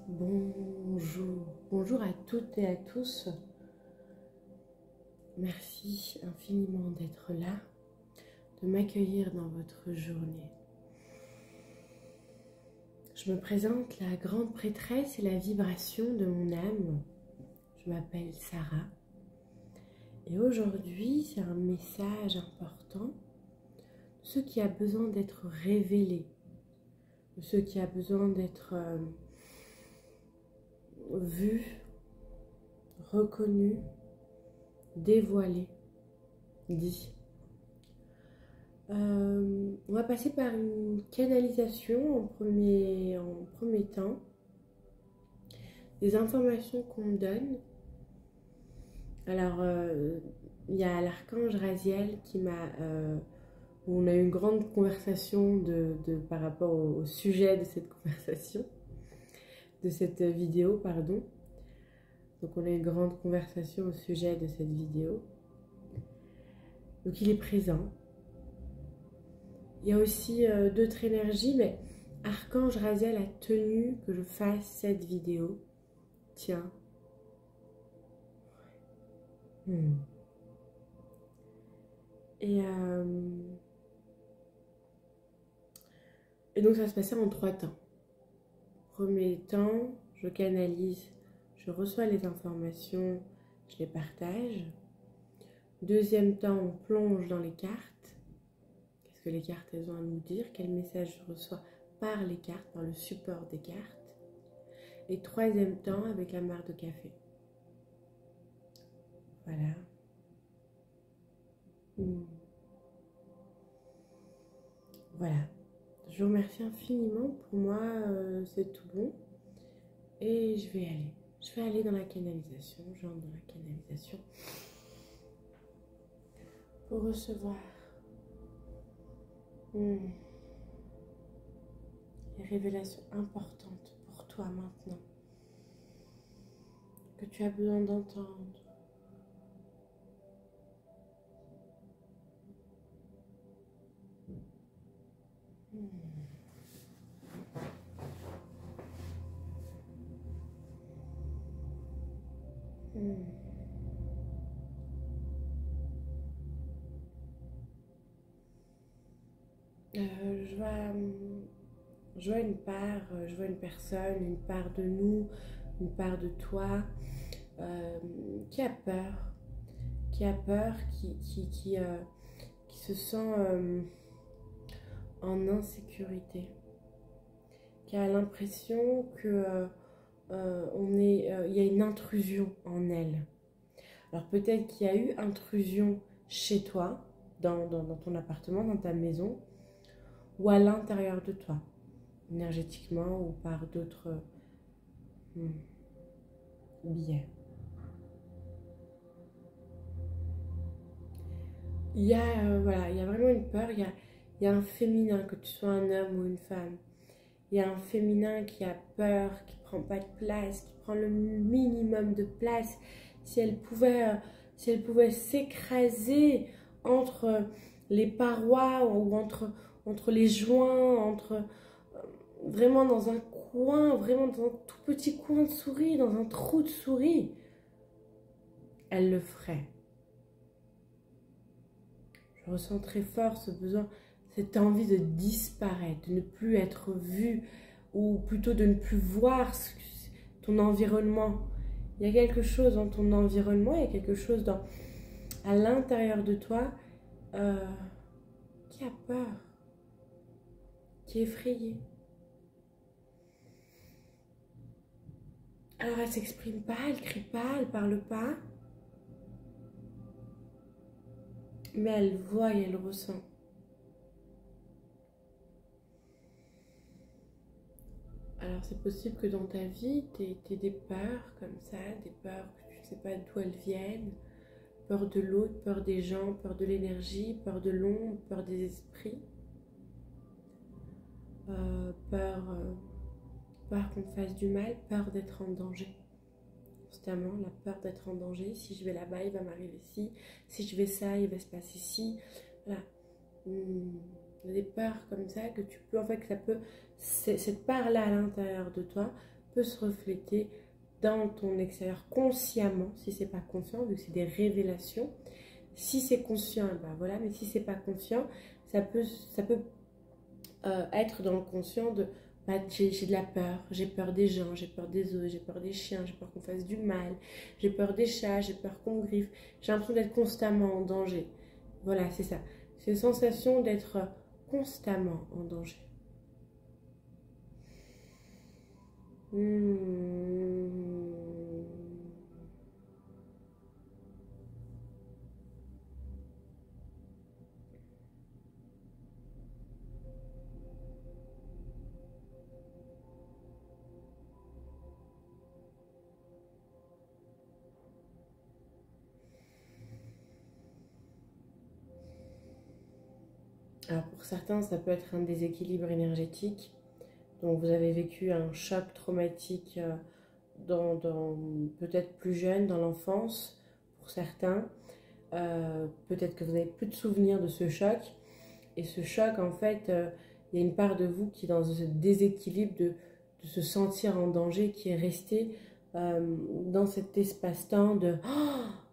Bonjour, bonjour à toutes et à tous. Merci infiniment d'être là, de m'accueillir dans votre journée. Je me présente la grande prêtresse et la vibration de mon âme. Je m'appelle Sarah. Et aujourd'hui, c'est un message important, de ce qui a besoin d'être révélé, de ce qui a besoin d'être vu, reconnu, dévoilé, dit. On va passer par une canalisation en premier temps, des informations qu'on me donne. Alors, il y a l'archange Raziel qui m'a... où on a eu une grande conversation par rapport au sujet de cette conversation, de cette vidéo, pardon. Donc on a eu une grande conversation au sujet de cette vidéo. Donc il est présent. Il y a aussi d'autres énergies, mais Archange Raziel a tenu que je fasse cette vidéo. Tiens. Et donc ça va se passer en 3 temps. Premier temps, je canalise, je reçois les informations, je les partage. Deuxième temps, on plonge dans les cartes. Qu'est-ce que les cartes elles ont à nous dire? Quel message je reçois par les cartes, par le support des cartes? Et troisième temps, avec la mare de café. Voilà. Voilà. Je vous remercie infiniment. Pour moi, c'est tout bon. Et je vais aller. Je vais aller dans la canalisation. J'entre dans la canalisation. Pour recevoir les révélations importantes pour toi maintenant. Que tu as besoin d'entendre. Je vois une part, je vois une personne, une part de nous, une part de toi qui a peur, qui se sent en insécurité, qui a l'impression que il y a une intrusion en elle. Alors peut-être qu'il y a eu intrusion chez toi, dans ton appartement, dans ta maison, ou à l'intérieur de toi, énergétiquement ou par d'autres biais. Il y a vraiment une peur, il y a un féminin, que tu sois un homme ou une femme. Il y a un féminin qui a peur, qui prend pas de place, qui prend le minimum de place. Si elle pouvait s'écraser entre les parois ou entre les joints, vraiment dans un coin, vraiment dans un tout petit coin de souris, dans un trou de souris, elle le ferait. Je ressens très fort ce besoin, cette envie de disparaître, de ne plus être vue, ou plutôt de ne plus voir ton environnement. Il y a quelque chose dans ton environnement, il y a quelque chose à l'intérieur de toi qui a peur, qui est effrayé. Alors elle s'exprime pas, elle crie pas, elle parle pas, mais elle voit et elle ressent. Alors c'est possible que dans ta vie, tu aies des peurs comme ça, des peurs que tu ne sais pas d'où elles viennent. Peur de l'autre, peur des gens, peur de l'énergie, peur de l'ombre, peur des esprits. Peur qu'on te fasse du mal, peur d'être en danger. Constamment, la peur d'être en danger. Si je vais là-bas, il va m'arriver ci. Si je vais ça, il va se passer ci. Voilà. Des peurs comme ça que tu peux, en fait, que ça peut, cette part-là à l'intérieur de toi peut se refléter dans ton extérieur consciemment, si c'est pas conscient, vu que c'est des révélations. Si c'est conscient, ben voilà, mais si c'est pas conscient, ça peut être dans le conscient de bah, j'ai de la peur, j'ai peur des gens, j'ai peur des autres, j'ai peur des chiens, j'ai peur qu'on fasse du mal, j'ai peur des chats, j'ai peur qu'on me griffe, j'ai l'impression d'être constamment en danger. Voilà, c'est ça. C'est une sensation d'être constamment en danger. Alors pour certains, ça peut être un déséquilibre énergétique. Donc vous avez vécu un choc traumatique peut-être plus jeune, dans l'enfance, pour certains. Peut-être que vous n'avez plus de souvenirs de ce choc. Et ce choc, en fait, il y a une part de vous qui est dans ce déséquilibre de se sentir en danger, qui est resté dans cet espace-temps de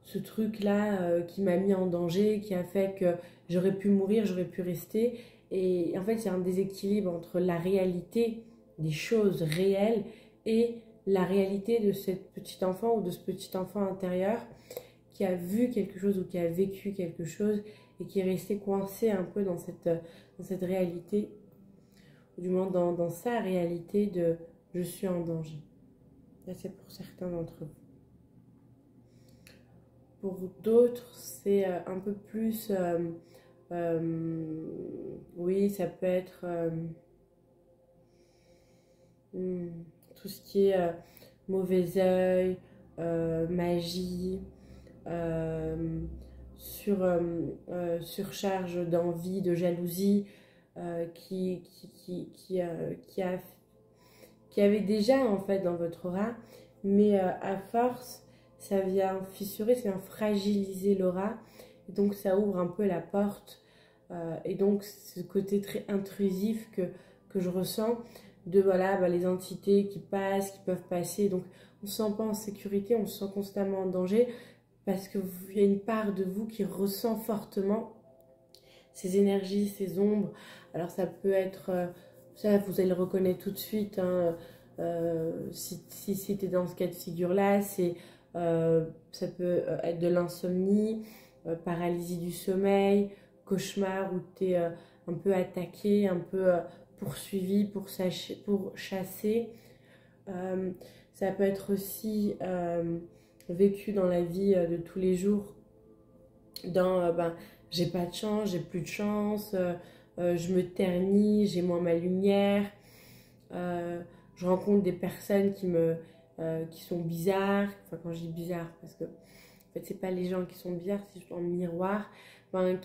ce truc-là qui m'a mis en danger, qui a fait que j'aurais pu mourir, j'aurais pu rester. Et en fait, il y a un déséquilibre entre la réalité des choses réelles et la réalité de cette petite enfant ou de ce petit enfant intérieur qui a vu quelque chose ou qui a vécu quelque chose et qui est resté coincé un peu dans cette réalité, ou du moins dans sa réalité de je suis en danger. Là, c'est pour certains d'entre vous. Pour d'autres, c'est un peu plus... oui, ça peut être tout ce qui est mauvais œil, magie, surcharge d'envie, de jalousie, qui avait déjà en fait dans votre aura, mais à force, ça vient fissurer, ça vient fragiliser l'aura, et donc ça ouvre un peu la porte, et donc ce côté très intrusif que je ressens, de voilà, bah, les entités qui passent, qui peuvent passer, donc on ne se sent pas en sécurité, on se sent constamment en danger, parce qu'il y a une part de vous qui ressent fortement ces énergies, ces ombres. Alors ça peut être, ça vous allez le reconnaître tout de suite, hein, si tu es dans ce cas de figure-là, ça peut être de l'insomnie, paralysie du sommeil, cauchemar où tu es un peu attaqué, un peu poursuivi pour chasser. Ça peut être aussi vécu dans la vie de tous les jours, dans j'ai pas de chance, j'ai plus de chance, je me ternis, j'ai moins ma lumière, je rencontre des personnes qui sont bizarres, enfin quand je dis bizarre, parce que en fait c'est pas les gens qui sont bizarres, c'est juste en miroir,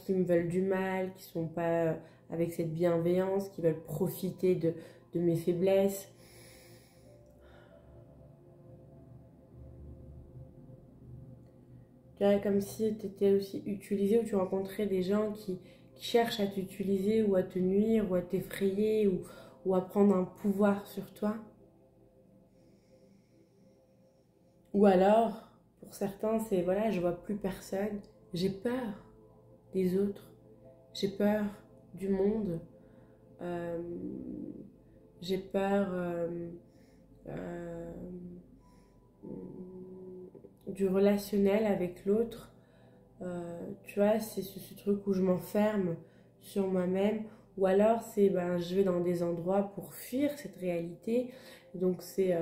qui me veulent du mal, qui sont pas avec cette bienveillance, qui veulent profiter de mes faiblesses. Tu vois, comme si tu étais aussi utilisé, ou tu rencontrais des gens qui cherchent à t'utiliser ou à te nuire ou à t'effrayer ou à prendre un pouvoir sur toi. Ou alors, pour certains, c'est voilà, je vois plus personne, j'ai peur des autres, j'ai peur du monde, euh, j'ai peur du relationnel avec l'autre. Tu vois, c'est ce truc où je m'enferme sur moi-même, ou alors c'est je vais dans des endroits pour fuir cette réalité. Donc c'est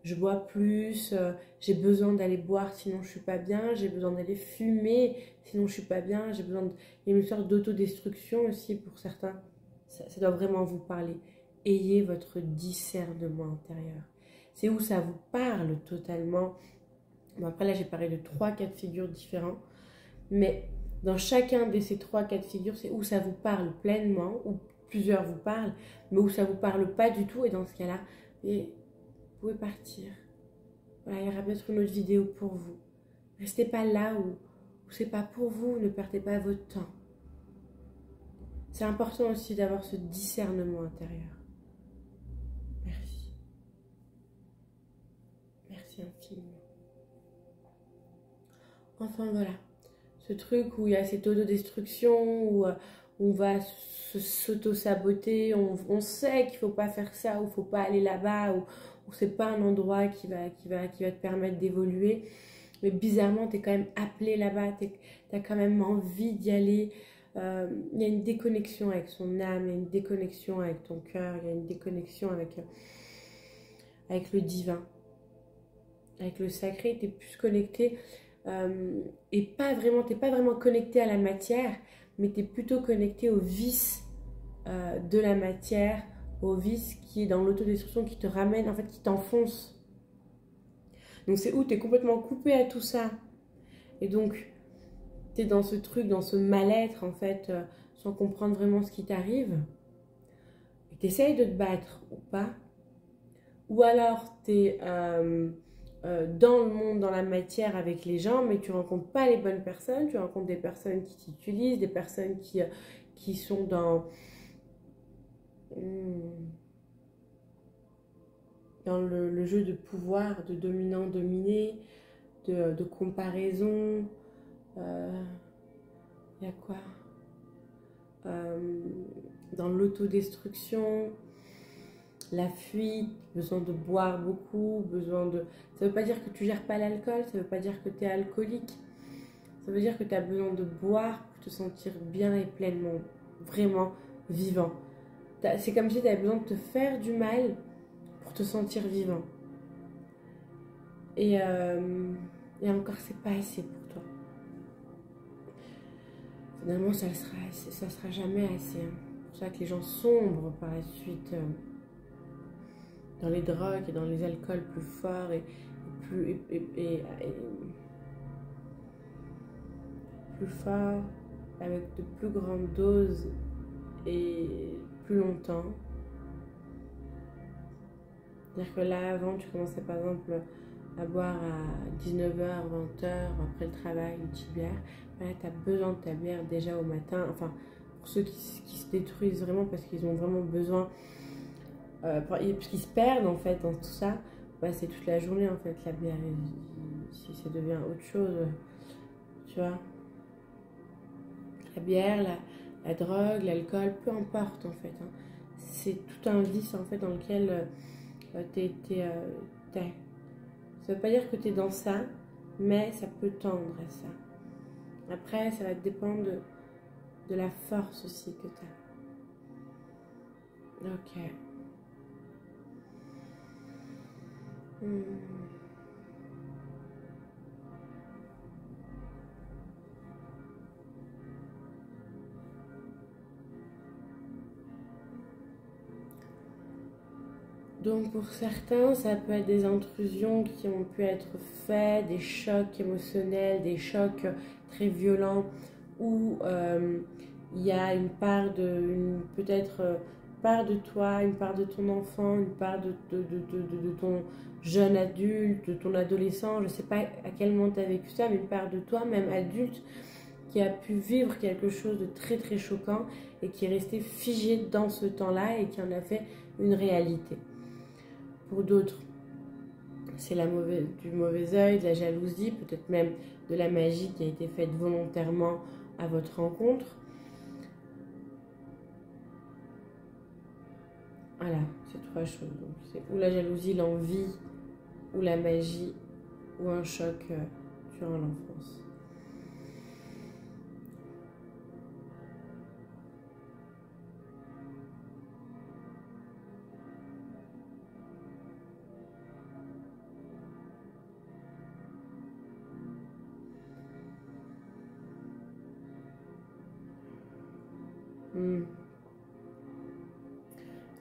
je bois plus, j'ai besoin d'aller boire sinon je suis pas bien, j'ai besoin d'aller fumer sinon je suis pas bien, j'ai besoin il y a une sorte d'autodestruction aussi pour certains. Ça doit vraiment vous parler. Ayez votre discernement intérieur. C'est où ça vous parle totalement. Bon, après là j'ai parlé de 3 cas de figure différents. Mais dans chacun de ces 3 cas de figure, c'est où ça vous parle pleinement, ou plusieurs vous parlent, mais où ça ne vous parle pas du tout. Et dans ce cas-là, vous pouvez partir. Voilà, il y aura peut-être une autre vidéo pour vous. Restez pas là où c'est pas pour vous, ne perdez pas votre temps. C'est important aussi d'avoir ce discernement intérieur. Merci. c'est un film. Enfin voilà, ce truc où il y a cette autodestruction, où on va s'auto-saboter, on sait qu'il ne faut pas faire ça, ou il ne faut pas aller là-bas, ou c'est pas un endroit qui va te permettre d'évoluer. Mais bizarrement, tu es quand même appelé là-bas, tu as quand même envie d'y aller. Il y a une déconnexion avec son âme, il y a une déconnexion avec ton cœur, il y a une déconnexion avec le divin, avec le sacré. Tu es plus connecté et t'es pas vraiment connecté à la matière, mais tu es plutôt connecté au vice de la matière, au vice qui est dans l'autodestruction, qui te ramène, en fait, qui t'enfonce. Donc c'est où tu es complètement coupé à tout ça. Et donc, tu es dans ce truc, dans ce mal-être, en fait, sans comprendre vraiment ce qui t'arrive. Et tu essayes de te battre ou pas. Ou alors, tu es dans le monde, dans la matière avec les gens, mais tu rencontres pas les bonnes personnes. Tu rencontres des personnes qui t'utilisent, des personnes qui sont dans le jeu de pouvoir, de dominant-dominé, de comparaison. Il y a quoi dans l'autodestruction, la fuite, besoin de boire beaucoup, Ça veut pas dire que tu gères pas l'alcool, ça veut pas dire que tu es alcoolique. Ça veut dire que tu as besoin de boire pour te sentir bien et pleinement, vraiment vivant. C'est comme si tu avais besoin de te faire du mal pour te sentir vivant. Et encore, c'est pas assez pour toi. Finalement, ça sera jamais assez. C'est pour ça que les gens sombrent par la suite dans les drogues et dans les alcools plus forts et plus forts, avec de plus grandes doses et plus longtemps. C'est-à-dire que là, avant, tu commençais par exemple à boire à 19h, 20h, après le travail, une petite bière. Là, tu as besoin de ta bière déjà au matin. Enfin, pour ceux qui se détruisent vraiment parce qu'ils ont vraiment besoin, parce qu'ils se perdent en fait dans tout ça, bah, c'est toute la journée en fait la bière. Si ça devient autre chose, tu vois. La bière, la drogue, l'alcool, peu importe en fait. Hein. C'est tout un vice en fait dans lequel t'es. Ça veut pas dire que tu es dans ça, mais ça peut tendre à ça. Après, ça va dépendre de la force aussi que tu as. Ok. Donc pour certains, ça peut être des intrusions qui ont pu être faites, des chocs émotionnels, des chocs très violents où il y a une part peut-être part de toi, une part de ton enfant, une part de ton jeune adulte, de ton adolescent, je ne sais pas à quel moment tu as vécu ça, mais une part de toi, même adulte, qui a pu vivre quelque chose de très très choquant et qui est resté figé dans ce temps-là et qui en a fait une réalité. Pour d'autres, c'est du mauvais œil, de la jalousie, peut-être même de la magie qui a été faite volontairement à votre rencontre. Voilà, c'est trois choses. Donc, c'est ou la jalousie, l'envie, ou la magie, ou un choc durant l'enfance.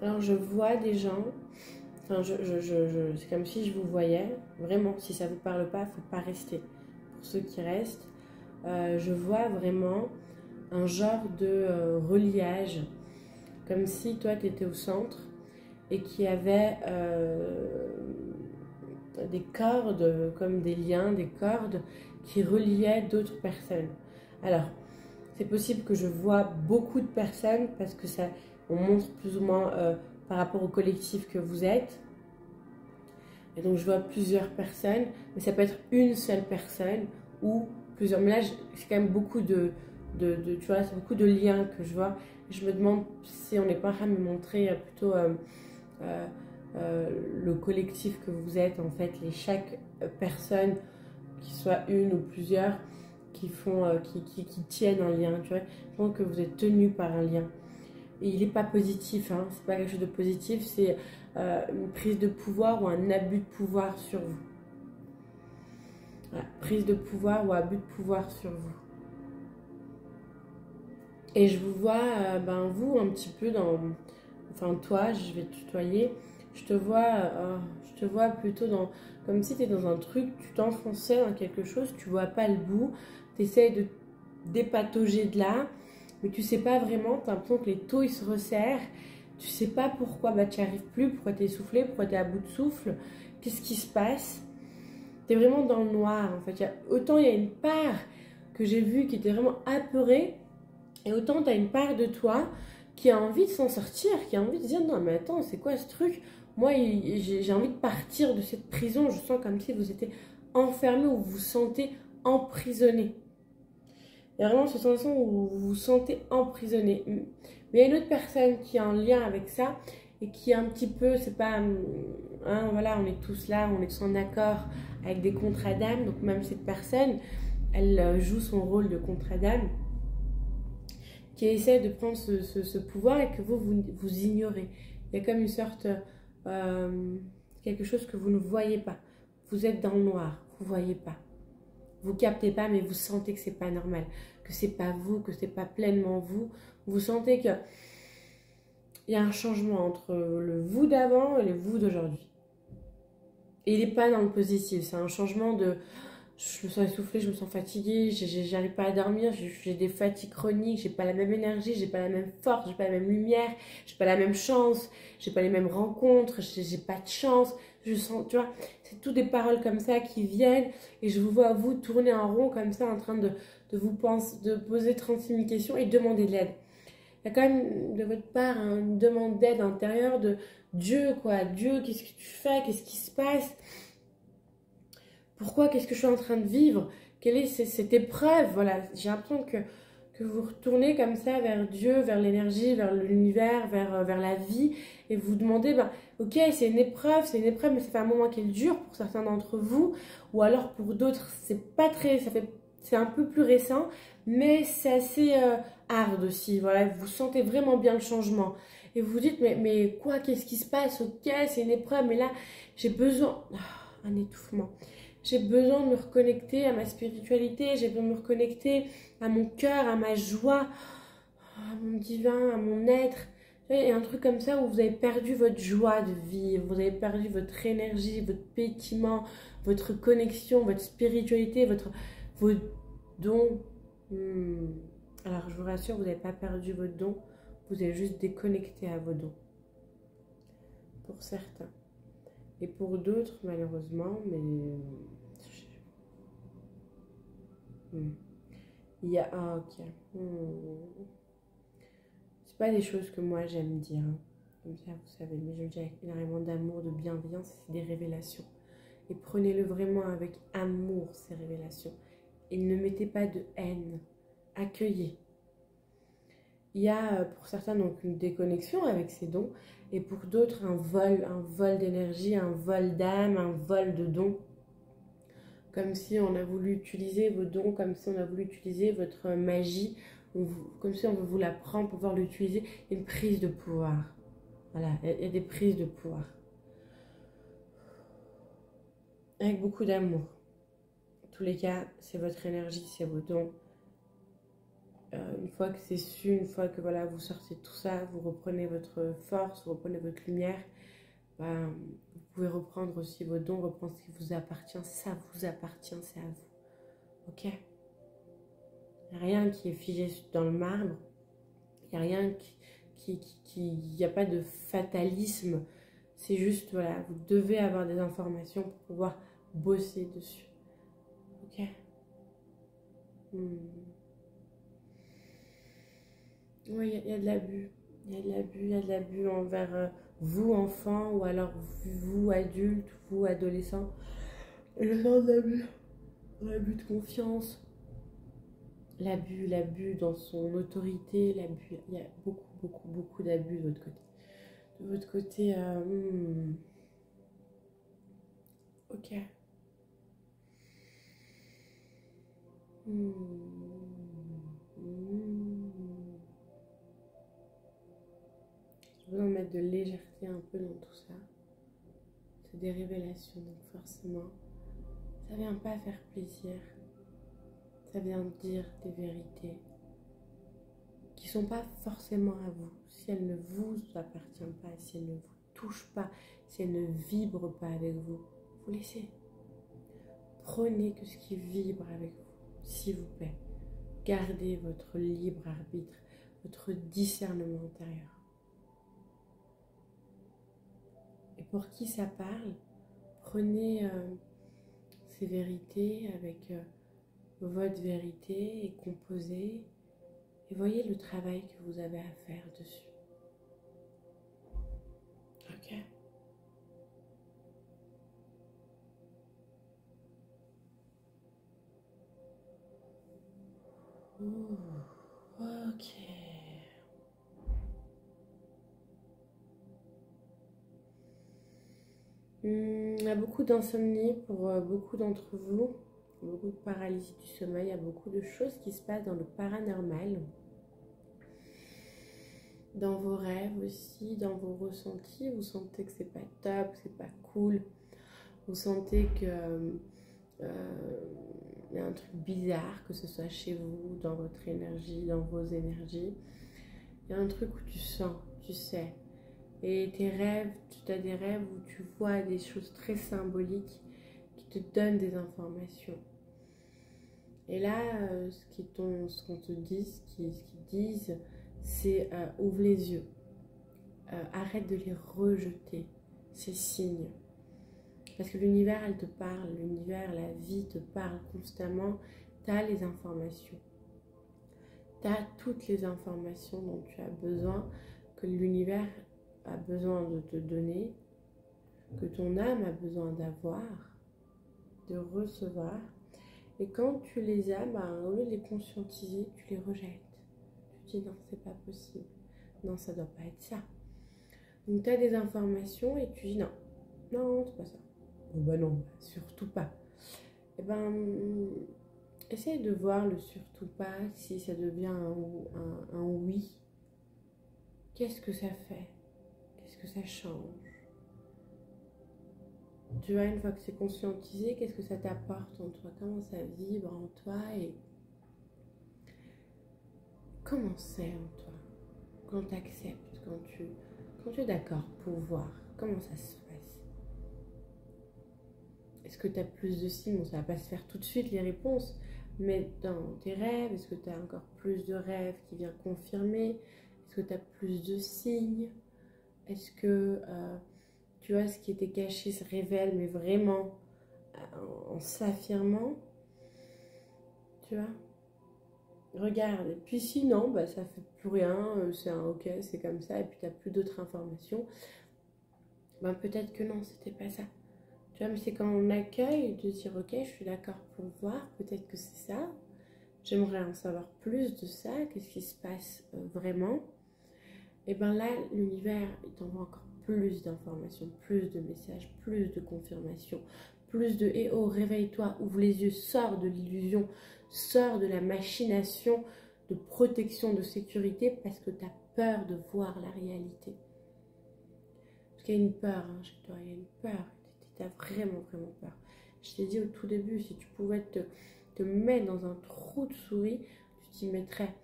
Alors je vois des gens, enfin c'est comme si je vous voyais, vraiment, si ça ne vous parle pas, il ne faut pas rester. Pour ceux qui restent, je vois vraiment un genre de reliage, comme si toi tu étais au centre et qu'il y avait des cordes, comme des liens, des cordes qui reliaient d'autres personnes. Alors, c'est possible que je vois beaucoup de personnes parce que on montre plus ou moins par rapport au collectif que vous êtes. Et donc je vois plusieurs personnes, mais ça peut être une seule personne ou plusieurs. Mais là, c'est quand même beaucoup tu vois, c'est beaucoup de liens que je vois. Je me demande si on n'est pas en train de me montrer plutôt euh, le collectif que vous êtes, en fait, chaque personne, qu'il soit une ou plusieurs, qui tiennent un lien, tu vois. Je pense que vous êtes tenus par un lien. Et il n'est pas positif, hein, c'est pas quelque chose de positif, c'est une prise de pouvoir ou un abus de pouvoir sur vous. Voilà, prise de pouvoir ou abus de pouvoir sur vous. Et je vous vois, vous, un petit peu enfin, toi, je vais te tutoyer. Je te vois plutôt comme si tu es dans un truc, tu t'enfonçais dans quelque chose, tu vois pas le bout, tu essaies de dépatauger de là, mais tu sais pas vraiment, tu as l'impression que les taux ils se resserrent, tu sais pas pourquoi tu n'y arrives plus, pourquoi tu es essoufflé, pourquoi tu es à bout de souffle, qu'est-ce qui se passe. Tu es vraiment dans le noir en fait. Autant il y a une part que j'ai vue qui était vraiment apeurée, et autant tu as une part de toi qui a envie de s'en sortir, qui a envie de dire non mais attends, c'est quoi ce truc? Moi j'ai envie de partir de cette prison, je sens comme si vous étiez enfermé ou vous vous sentez emprisonné. Il y a vraiment cette sensation où vous vous sentez emprisonné. Mais il y a une autre personne qui a un lien avec ça et qui est un petit peu, c'est pas, hein, voilà, on est tous là, on est tous en accord avec des contrats d'âme. Donc même cette personne, elle joue son rôle de contrat d'âme, qui essaie de prendre ce pouvoir et que vous ignorez. Il y a comme une sorte, quelque chose que vous ne voyez pas. Vous êtes dans le noir, vous ne voyez pas. Vous captez pas, mais vous sentez que c'est pas normal, que c'est pas vous, que c'est pas pleinement vous. Vous sentez qu'il y a un changement entre le vous d'avant et le vous d'aujourd'hui. Et il n'est pas dans le positif, c'est un changement de... Je me sens essoufflée, je me sens fatiguée, j'arrive pas à dormir, j'ai des fatigues chroniques, j'ai pas la même énergie, j'ai pas la même force, j'ai pas la même lumière, j'ai pas la même chance, j'ai pas les mêmes rencontres, j'ai pas de chance. Je sens, tu vois, c'est toutes des paroles comme ça qui viennent et je vous vois vous tourner en rond comme ça en train de de poser 36 000 questions et demander de l'aide. Il y a quand même de votre part une demande d'aide intérieure de Dieu, quoi. Dieu, qu'est-ce que tu fais? Qu'est-ce qui se passe? Pourquoi? Qu'est-ce que je suis en train de vivre? Quelle est cette épreuve? Voilà, j'ai l'impression que vous retournez comme ça vers Dieu, vers l'énergie, vers l'univers, vers la vie, et vous demandez, ok, c'est une épreuve, mais ça fait un moment qu'elle dure pour certains d'entre vous, ou alors pour d'autres, c'est pas très, c'est un peu plus récent, mais c'est assez hard aussi, voilà, vous sentez vraiment bien le changement. Et vous vous dites, mais quoi, qu'est-ce qui se passe? Ok, c'est une épreuve, mais là, j'ai besoin, un étouffement. J'ai besoin de me reconnecter à ma spiritualité, j'ai besoin de me reconnecter à mon cœur, à ma joie, à mon divin, à mon être. Il y a un truc comme ça où vous avez perdu votre joie de vivre, vous avez perdu votre énergie, votre pétillement, votre connexion, votre spiritualité, vos dons. Alors je vous rassure, vous n'avez pas perdu votre don, vous avez juste déconnecté à vos dons. Pour certains. Et pour d'autres, malheureusement, mais... Il y a... Ah, ok. C'est pas des choses que moi j'aime dire. Hein. Comme ça, vous savez. Mais je le dis avec énormément d'amour, de bienveillance. C'est des révélations. Et prenez-le vraiment avec amour, ces révélations. Et ne mettez pas de haine. Accueillez. Il y a pour certains donc une déconnexion avec ces dons. Et pour d'autres, un vol d'énergie, un vol d'âme, un vol de dons. Comme si on a voulu utiliser vos dons, comme si on a voulu utiliser votre magie, comme si on vous la prend pour pouvoir l'utiliser. Une prise de pouvoir. Voilà, il y a des prises de pouvoir. Avec beaucoup d'amour. En tous les cas, c'est votre énergie, c'est vos dons. Une fois que c'est su, une fois que voilà, vous sortez de tout ça, vous reprenez votre force, vous reprenez votre lumière, vous pouvez reprendre aussi vos dons, reprendre ce qui vous appartient. Ça vous appartient, c'est à vous. Ok? Il n'y a rien qui est figé dans le marbre. Il n'y a rien il n'y a pas de fatalisme. C'est juste, voilà, vous devez avoir des informations pour pouvoir bosser dessus. Ok? Oui, il y a de l'abus. Il y a de l'abus envers vous enfant ou alors vous adulte, vous adolescent, le genre d'abus, l'abus de confiance, l'abus dans son autorité, l'abus, il y a beaucoup d'abus de votre côté. De votre côté, ok. Je veux en mettre de légèreté un peu dans tout ça. C'est des révélations, donc forcément, ça vient pas faire plaisir. Ça vient dire des vérités qui sont pas forcément à vous. Si elles ne vous appartiennent pas, si elles ne vous touchent pas, si elles ne vibrent pas avec vous, vous laissez. Prenez que ce qui vibre avec vous, s'il vous plaît. Gardez votre libre arbitre, votre discernement intérieur. Et pour qui ça parle, prenez ces vérités avec votre vérité et composez. Et voyez le travail que vous avez à faire dessus. Ok. Ouh, ok. Il y a beaucoup d'insomnie pour beaucoup d'entre vous, beaucoup de paralysie du sommeil, il y a beaucoup de choses qui se passent dans le paranormal, dans vos rêves aussi, dans vos ressentis. Vous sentez que c'est pas top, c'est pas cool, vous sentez que y a un truc bizarre, que ce soit chez vous, dans votre énergie, dans vos énergies. Il y a un truc où tu sens, tu sais. Et tes rêves, tu as des rêves où tu vois des choses très symboliques qui te donnent des informations. Et là, ce qu'on te dit, ce qu'ils disent, c'est ouvre les yeux. Arrête de les rejeter, ces signes. Parce que l'univers, elle te parle, l'univers, la vie te parle constamment. Tu as les informations. Tu as toutes les informations dont tu as besoin, que l'univers a besoin de te donner, que ton âme a besoin d'avoir, de recevoir. Et quand tu les as, au lieu de les conscientiser, tu les rejettes. Tu dis non, c'est pas possible. Non, ça doit pas être ça. Donc tu as des informations et tu dis non, non, c'est pas ça. Oh bah non, surtout pas. Et essaye de voir le surtout pas, si ça devient un oui. Qu'est-ce que ça fait? Qu'est-ce que ça change? Tu vois, une fois que c'est conscientisé, qu'est-ce que ça t'apporte en toi? Comment ça vibre en toi? Et comment c'est en toi? Quand tu acceptes, quand tu es d'accord pour voir, comment ça se passe? Est-ce que tu as plus de signes? Bon, ça va pas se faire tout de suite les réponses, mais dans tes rêves, est-ce que tu as encore plus de rêves qui viennent confirmer? Est-ce que tu as plus de signes? Est-ce que tu vois, ce qui était caché se révèle, mais vraiment en s'affirmant? Tu vois? Regarde, et puis sinon, ça fait plus rien, c'est un ok, c'est comme ça, et puis tu n'as plus d'autres informations. Peut-être que non, c'était pas ça. Tu vois, mais c'est quand on accueille de dire ok, je suis d'accord pour voir, peut-être que c'est ça. J'aimerais en savoir plus de ça, qu'est-ce qui se passe vraiment. Et là, l'univers, il t'envoie encore plus d'informations, plus de messages, plus de confirmations, plus de eh oh, réveille-toi, ouvre les yeux, sors de l'illusion, sors de la machination de protection, de sécurité, parce que tu as peur de voir la réalité. Parce qu'il y a une peur chez toi, il y a une peur, tu as vraiment peur. Je t'ai dit au tout début, si tu pouvais te mettre dans un trou de souris, tu t'y mettrais.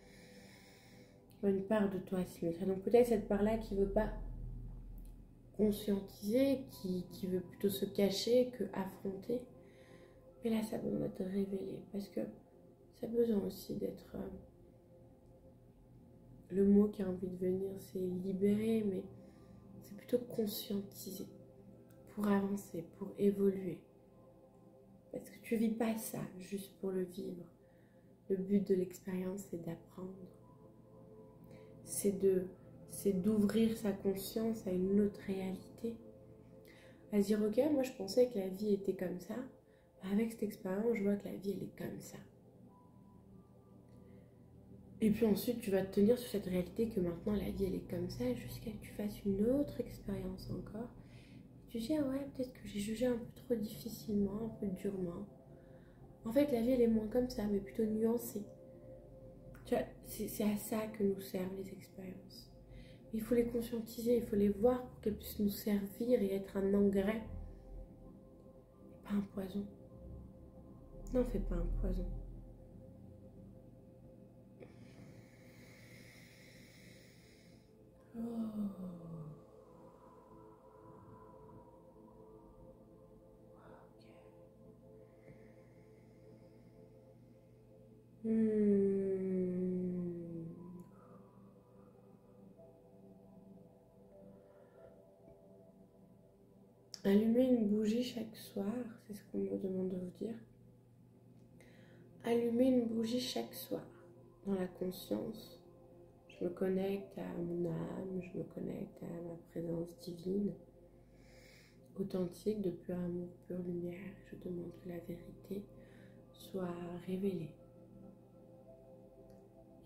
Une part de toi s'y mettrait. Donc peut-être cette part-là qui ne veut pas conscientiser, qui veut plutôt se cacher que affronter. Mais là, ça a besoin d'être révélé, parce que ça a besoin aussi d'être... le mot qui a envie de venir, c'est libérer, mais c'est plutôt conscientiser pour avancer, pour évoluer. Parce que tu vis pas ça juste pour le vivre. Le but de l'expérience, c'est d'apprendre. C'est de c'est d'ouvrir sa conscience à une autre réalité. À se dire, ok, moi je pensais que la vie était comme ça. Avec cette expérience, je vois que la vie, elle est comme ça. Et puis ensuite, tu vas te tenir sur cette réalité que maintenant, la vie, elle est comme ça, jusqu'à ce que tu fasses une autre expérience encore. Tu dis, ah ouais, peut-être que j'ai jugé un peu trop difficilement, un peu durement. En fait, la vie, elle est moins comme ça, mais plutôt nuancée. Tu vois, c'est à ça que nous servent les expériences. Il faut les conscientiser, il faut les voir pour qu'elles puissent nous servir et être un engrais. Pas un poison. N'en fais pas un poison. Oh. Allumer une bougie chaque soir, c'est ce qu'on me demande de vous dire. Allumer une bougie chaque soir, dans la conscience. Je me connecte à mon âme, je me connecte à ma présence divine, authentique, de pur amour, pure lumière. Je demande que la vérité soit révélée.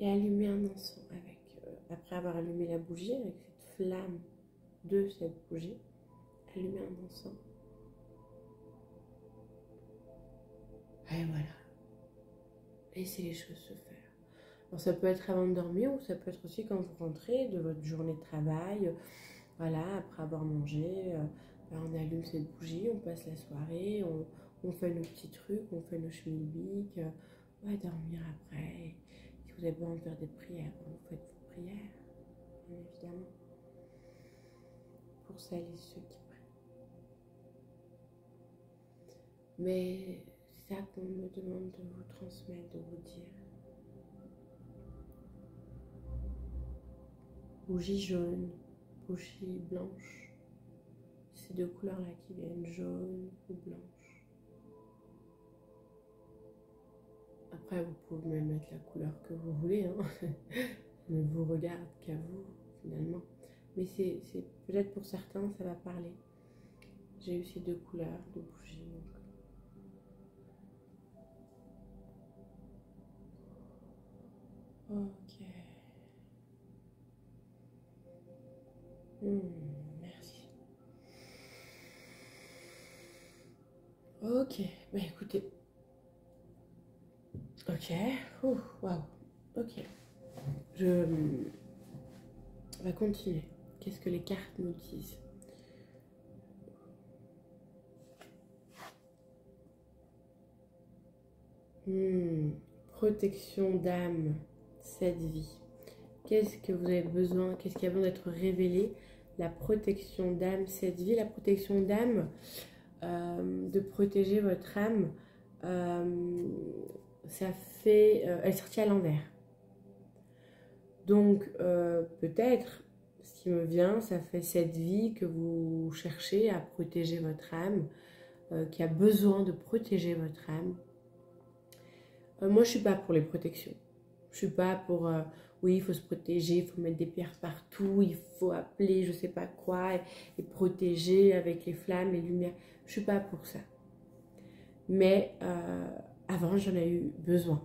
Et allumer un encens avec, après avoir allumé la bougie, avec cette flamme de cette bougie, allumer un encens. Et voilà. Laissez les choses se faire. Alors ça peut être avant de dormir ou ça peut être aussi quand vous rentrez de votre journée de travail. Voilà, après avoir mangé, on allume cette bougie, on passe la soirée, on fait nos petits trucs, on fait nos schmilblick, on va dormir après. Si vous avez besoin de faire des prières, vous faites vos prières, bien évidemment. Pour celles et ceux qui prient. Mais c'est ça qu'on me demande de vous transmettre, de vous dire. Bougie jaune, bougie blanche. Ces deux couleurs-là qui viennent, jaune ou blanche. Après, vous pouvez même mettre la couleur que vous voulez, hein. Ne vous regarde qu'à vous, finalement. Mais c'est peut-être pour certains, ça va parler. J'ai eu ces deux couleurs de bougies. Ok. Merci. Ok, bah écoutez. Ok, waouh. Ok. On va continuer. Qu'est-ce que les cartes nous disent? Protection d'âme, cette vie. Qu'est-ce que vous avez besoin? Qu'est-ce qui a besoin d'être révélé? La protection d'âme, cette vie. La protection d'âme, de protéger votre âme, ça fait... elle est sortie à l'envers. Donc, peut-être, ce qui me vient, ça fait cette vie que vous cherchez à protéger votre âme, qui a besoin de protéger votre âme. Moi, je ne suis pas pour les protections. Je ne suis pas pour... oui, il faut se protéger, il faut mettre des pierres partout, il faut appeler je ne sais pas quoi, et protéger avec les flammes, les lumières. Je ne suis pas pour ça. Mais avant, j'en ai eu besoin.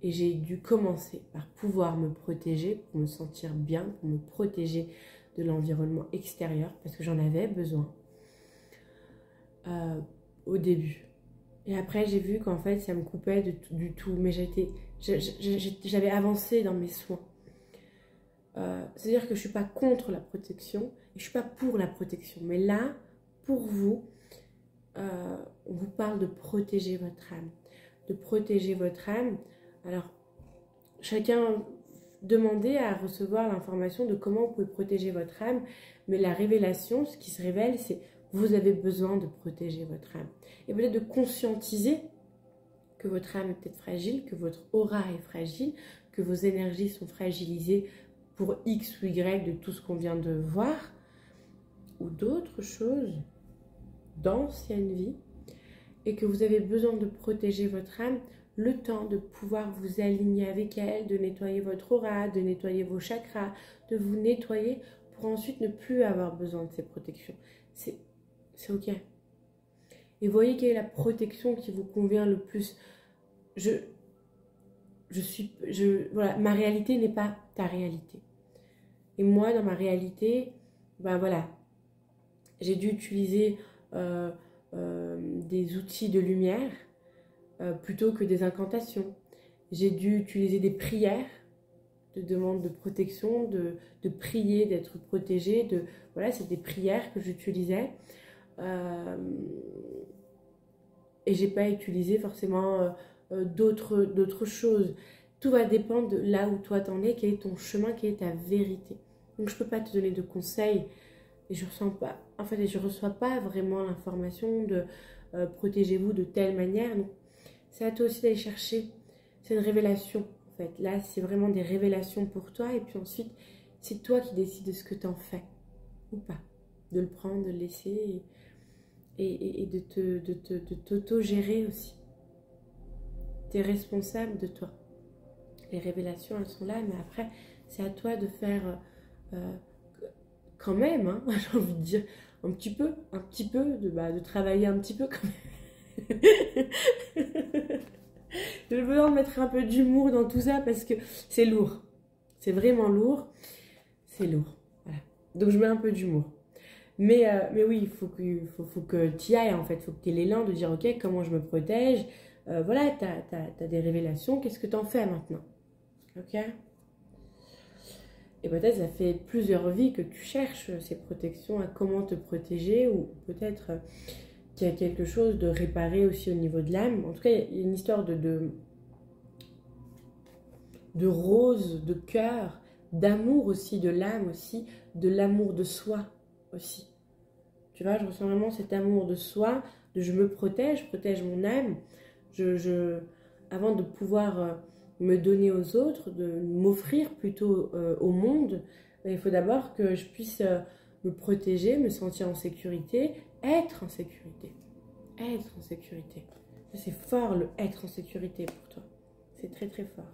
Et j'ai dû commencer par pouvoir me protéger, pour me sentir bien, pour me protéger de l'environnement extérieur, parce que j'en avais besoin au début. Et après, j'ai vu qu'en fait, ça me coupait du tout. Mais j'avais avancé dans mes soins. C'est-à-dire que je ne suis pas contre la protection et je ne suis pas pour la protection. Mais là, pour vous, on vous parle de protéger votre âme. De protéger votre âme. Alors, chacun demandez à recevoir l'information de comment vous pouvez protéger votre âme. Mais la révélation, ce qui se révèle, c'est vous avez besoin de protéger votre âme. Et peut-être de conscientiser que votre âme est peut-être fragile, que votre aura est fragile, que vos énergies sont fragilisées pour X ou Y de tout ce qu'on vient de voir, ou d'autres choses d'ancienne vie, et que vous avez besoin de protéger votre âme le temps de pouvoir vous aligner avec elle, de nettoyer votre aura, de nettoyer vos chakras, de vous nettoyer pour ensuite ne plus avoir besoin de ces protections. C'est ok. Et voyez quelle est la protection qui vous convient le plus. Voilà, ma réalité n'est pas ta réalité. Et moi, dans ma réalité, ben voilà, j'ai dû utiliser des outils de lumière plutôt que des incantations. J'ai dû utiliser des prières de demande de protection, de prier, d'être protégée. Voilà, c'est des prières que j'utilisais. Et j'ai pas utilisé forcément d'autres choses. Tout va dépendre de là où toi t'en es, quel est ton chemin, quelle est ta vérité. Donc je peux pas te donner de conseils et je reçois pas vraiment l'information de protégez-vous de telle manière. Donc c'est à toi aussi d'aller chercher. C'est une révélation en fait. Là c'est vraiment des révélations pour toi et puis ensuite c'est toi qui décides de ce que tu en fais ou pas. De le prendre, de le laisser et de t'auto-gérer aussi. Tu es responsable de toi. Les révélations, elles sont là, mais après, c'est à toi de faire quand même, hein, j'ai envie de dire, un petit peu, de travailler un petit peu quand même. J'ai besoin de mettre un peu d'humour dans tout ça parce que c'est lourd. C'est vraiment lourd. C'est lourd. Voilà. Donc je mets un peu d'humour. Mais oui, il faut que tu y ailles en fait. Il faut que tu aies l'élan de dire ok, comment je me protège. Voilà, tu as des révélations. Qu'est-ce que tu en fais maintenant? Ok. Et peut-être ça fait plusieurs vies que tu cherches ces protections, à comment te protéger, ou peut-être qu'il y a quelque chose de réparé aussi au niveau de l'âme. En tout cas, il y a une histoire de rose, de cœur, d'amour aussi, de l'âme aussi, de l'amour de soi aussi. Tu vois, je ressens vraiment cet amour de soi, de je me protège, je protège mon âme. Avant de pouvoir me donner aux autres, de m'offrir plutôt au monde, il faut d'abord que je puisse me protéger, me sentir en sécurité, être en sécurité. Être en sécurité. C'est fort le être en sécurité pour toi. C'est très très fort.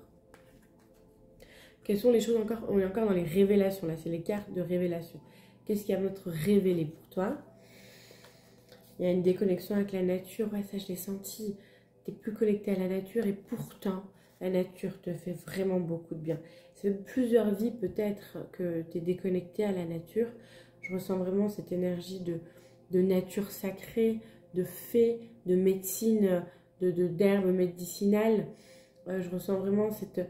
Quelles sont les choses encore? On est encore dans les révélations, là, c'est les cartes de révélation. Qu'est-ce qui va être révélé pour toi? Il y a une déconnexion avec la nature, ouais, ça je l'ai senti. Tu es plus connecté à la nature et pourtant, la nature te fait vraiment beaucoup de bien. Ça fait plusieurs vies peut-être que tu es déconnecté à la nature. Je ressens vraiment cette énergie de nature sacrée, de fée, de médecine, d'herbes médicinales. Je ressens vraiment cette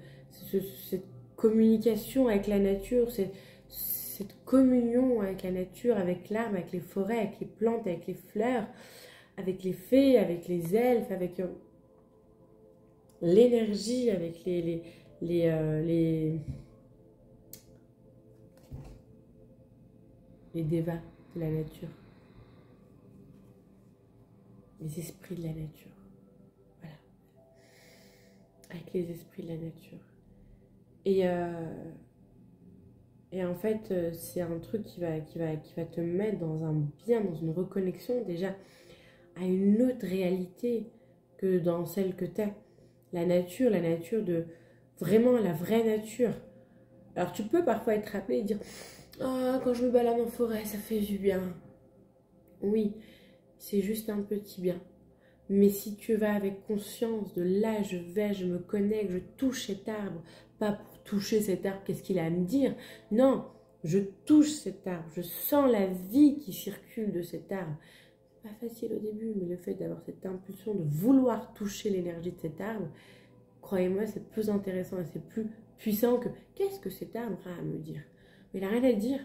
communication avec la nature, cette communion avec la nature, avec l'arbre, avec les forêts, avec les plantes, avec les fleurs, avec les fées, avec les elfes, avec l'énergie, avec les dévas de la nature, les esprits de la nature. Voilà. Avec les esprits de la nature. Et en fait, c'est un truc qui va te mettre dans dans une reconnexion déjà à une autre réalité que dans celle que tu as. La nature de vraiment la vraie nature. Alors tu peux parfois être rappelé et dire ah, quand je me balade en forêt, ça fait du bien. Oui, c'est juste un petit bien. Mais si tu vas avec conscience de là, je vais, je me connecte, je touche cet arbre, pas pour toucher cet arbre, qu'est-ce qu'il a à me dire? Non, je touche cet arbre, je sens la vie qui circule de cet arbre. C'est pas facile au début, mais le fait d'avoir cette impulsion de vouloir toucher l'énergie de cet arbre, croyez-moi, c'est plus intéressant et c'est plus puissant que qu'est-ce que cet arbre a à me dire? Mais il n'a rien à dire.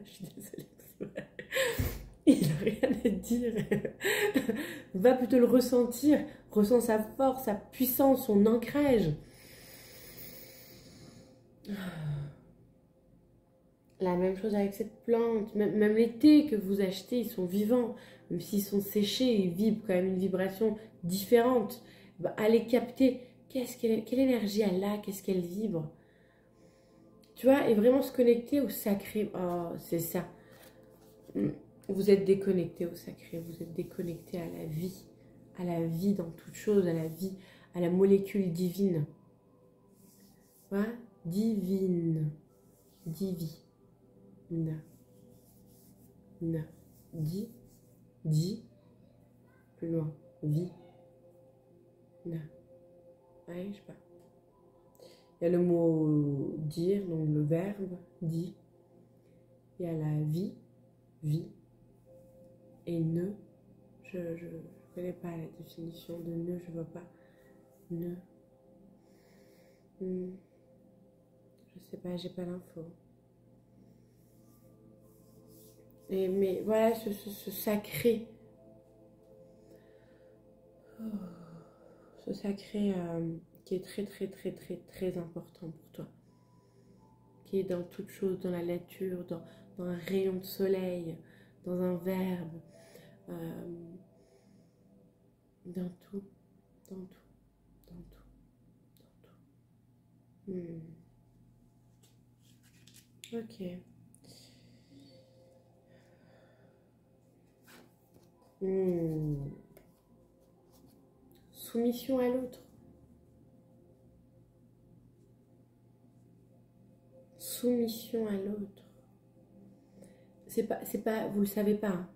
Je suis désolée. Il n'a rien à dire. Va plutôt le ressentir. Ressens sa force, sa puissance, son ancrage. La même chose avec cette plante. Même les thés que vous achetez, ils sont vivants. Même s'ils sont séchés, ils vibrent quand même une vibration différente. Allez capter quelle énergie elle a, qu'est-ce qu'elle vibre. Tu vois, et vraiment se connecter au sacré. Oh, c'est ça. Vous êtes déconnecté au sacré, vous êtes déconnecté à la vie dans toute chose, à la vie, à la molécule divine. Voilà, divine, divi, na, di, plus loin, vie, na. Ouais, je sais pas. Il y a le mot dire, donc le verbe, dit. Il y a la vie, et ne. Je connais pas la définition de ne, je vois pas. Ne. Je sais pas, j'ai pas l'info. Mais voilà, ce sacré. Ce sacré qui est très, très, très, très, très important pour toi. Qui est dans toute chose, dans la nature, dans un rayon de soleil, dans un verbe, dans tout, dans tout, dans tout, dans tout. Ok. Soumission à l'autre. Soumission à l'autre. C'est pas, vous le savez pas. Hein.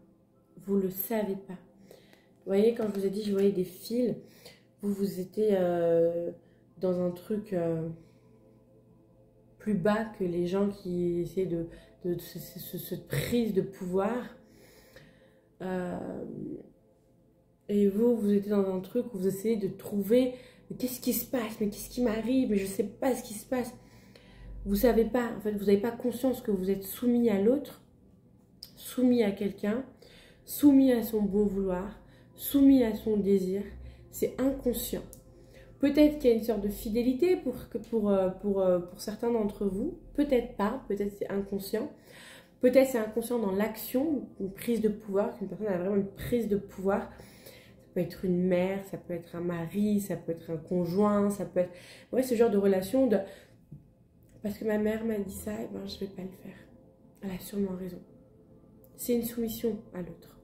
Vous le savez pas. Vous voyez, quand je vous ai dit, je voyais des fils, vous étiez dans un truc plus bas que les gens qui essaient de cette prise de pouvoir. Et vous étiez dans un truc où vous essayez de trouver, mais qu'est-ce qui se passe, mais qu'est-ce qui m'arrive, mais je sais pas ce qui se passe. Vous savez pas, en fait, vous n'avez pas conscience que vous êtes soumis à l'autre, soumis à quelqu'un, soumis à son bon vouloir, soumis à son désir. C'est inconscient. Peut-être qu'il y a une sorte de fidélité pour certains d'entre vous, peut-être pas, peut-être c'est inconscient. Peut-être c'est inconscient dans l'action, une prise de pouvoir, qu'une personne a vraiment une prise de pouvoir. Ça peut être une mère, ça peut être un mari, ça peut être un conjoint, ça peut être... Ouais, ce genre de relation de... Parce que ma mère m'a dit ça, et ben je vais pas le faire. Elle a sûrement raison. C'est une soumission à l'autre.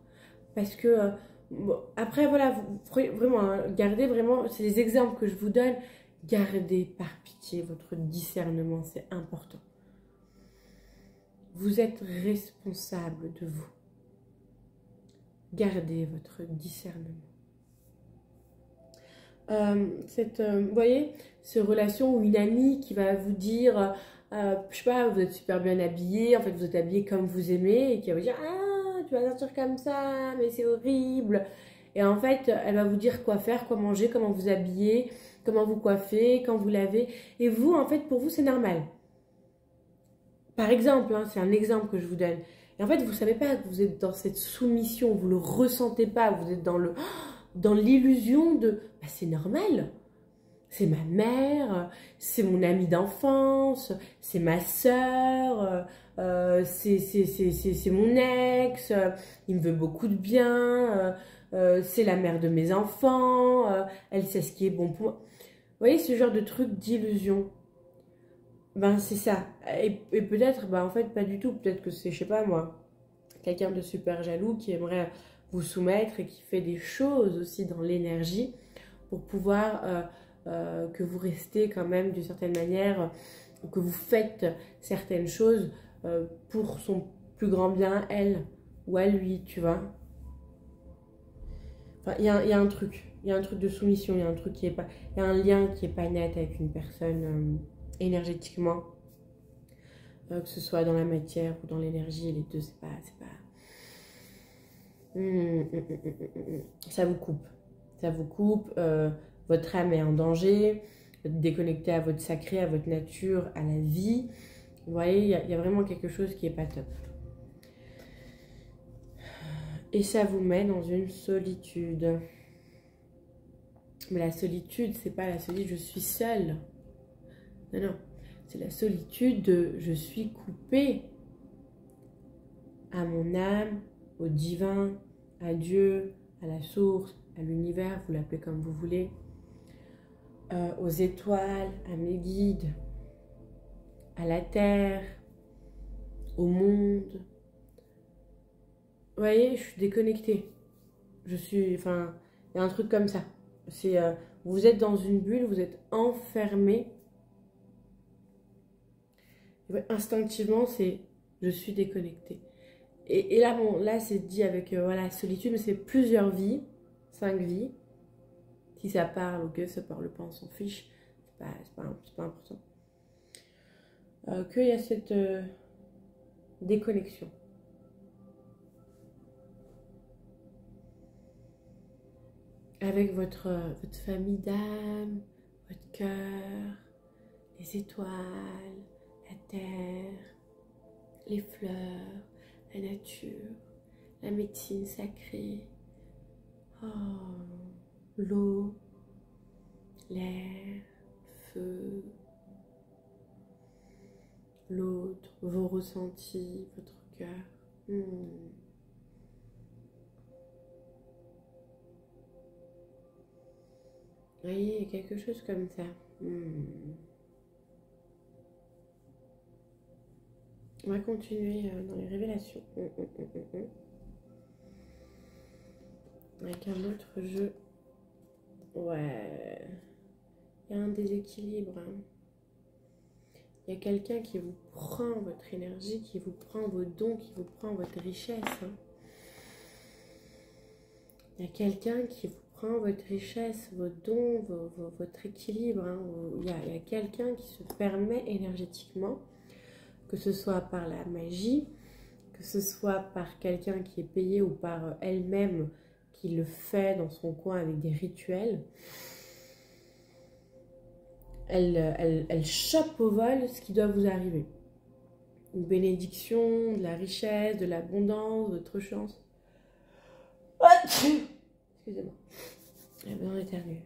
Parce que... bon, après, voilà, vous, vraiment, hein, gardez vraiment... C'est les exemples que je vous donne. Gardez par pitié votre discernement, c'est important. Vous êtes responsable de vous. Gardez votre discernement. Vous voyez, cette relation où une amie qui va vous dire, je sais pas, vous êtes super bien habillé, en fait vous êtes habillé comme vous aimez, et qui va vous dire, ah, tu vas sortir comme ça, mais c'est horrible. Et en fait, elle va vous dire quoi faire, quoi manger, comment vous habiller, comment vous coiffer, quand vous lavez. Et vous, en fait, pour vous, c'est normal. Par exemple, hein, c'est un exemple que je vous donne. Et en fait, vous ne savez pas que vous êtes dans cette soumission, vous ne le ressentez pas, vous êtes dans l'illusion de bah, c'est normal, c'est ma mère, c'est mon amie d'enfance, c'est ma sœur, c'est mon ex, il me veut beaucoup de bien, c'est la mère de mes enfants, elle sait ce qui est bon pour moi. Vous voyez ce genre de truc d'illusion? Ben c'est ça. Et peut-être, ben en fait pas du tout. Peut-être que c'est, je sais pas moi, quelqu'un de super jaloux qui aimerait vous soumettre et qui fait des choses aussi dans l'énergie pour pouvoir que vous restez quand même d'une certaine manière, que vous faites certaines choses pour son plus grand bien, elle ou à lui, tu vois. Enfin, il y a un truc. Il y a un truc de soumission, il y a un truc qui est pas... Il y a un lien qui est pas net avec une personne... énergétiquement, que ce soit dans la matière ou dans l'énergie, les deux, c'est pas... Ça vous coupe. Ça vous coupe, votre âme est en danger, déconnecté à votre sacré, à votre nature, à la vie. Vous voyez, il y a vraiment quelque chose qui est pas top. Et ça vous met dans une solitude. Mais la solitude, c'est pas la solitude, je suis seule. Non, non. C'est la solitude de je suis coupée à mon âme, au divin, à Dieu, à la source, à l'univers, vous l'appelez comme vous voulez, aux étoiles, à mes guides, à la terre, au monde. Vous voyez, je suis déconnectée. Je suis, enfin, il y a un truc comme ça. C'est vous êtes dans une bulle, vous êtes enfermé. Instinctivement, c'est je suis déconnecté. Et là, bon, là c'est dit avec voilà, solitude, mais c'est plusieurs vies, 5 vies. Si ça parle ou que ça parle pas, on s'en fiche. C'est pas important. Qu'il y a cette déconnexion. Avec votre famille d'âme, votre cœur, les étoiles, la terre, les fleurs, la nature, la médecine sacrée, l'eau, l'air, feu, l'autre, vos ressentis, votre cœur. Vous voyez, il y a quelque chose comme ça. On va continuer dans les révélations. Avec un autre jeu. Ouais. Il y a un déséquilibre. Il y a quelqu'un qui vous prend votre énergie, qui vous prend vos dons, qui vous prend votre richesse. Il y a quelqu'un qui vous prend votre richesse, vos dons, votre équilibre. Il y a quelqu'un qui se permet énergétiquement, que ce soit par la magie, que ce soit par quelqu'un qui est payé ou par elle-même qui le fait dans son coin avec des rituels. Elle chope au vol ce qui doit vous arriver. Une bénédiction, de la richesse, de l'abondance, votre chance. Excusez-moi. J'ai besoin d'éternuer.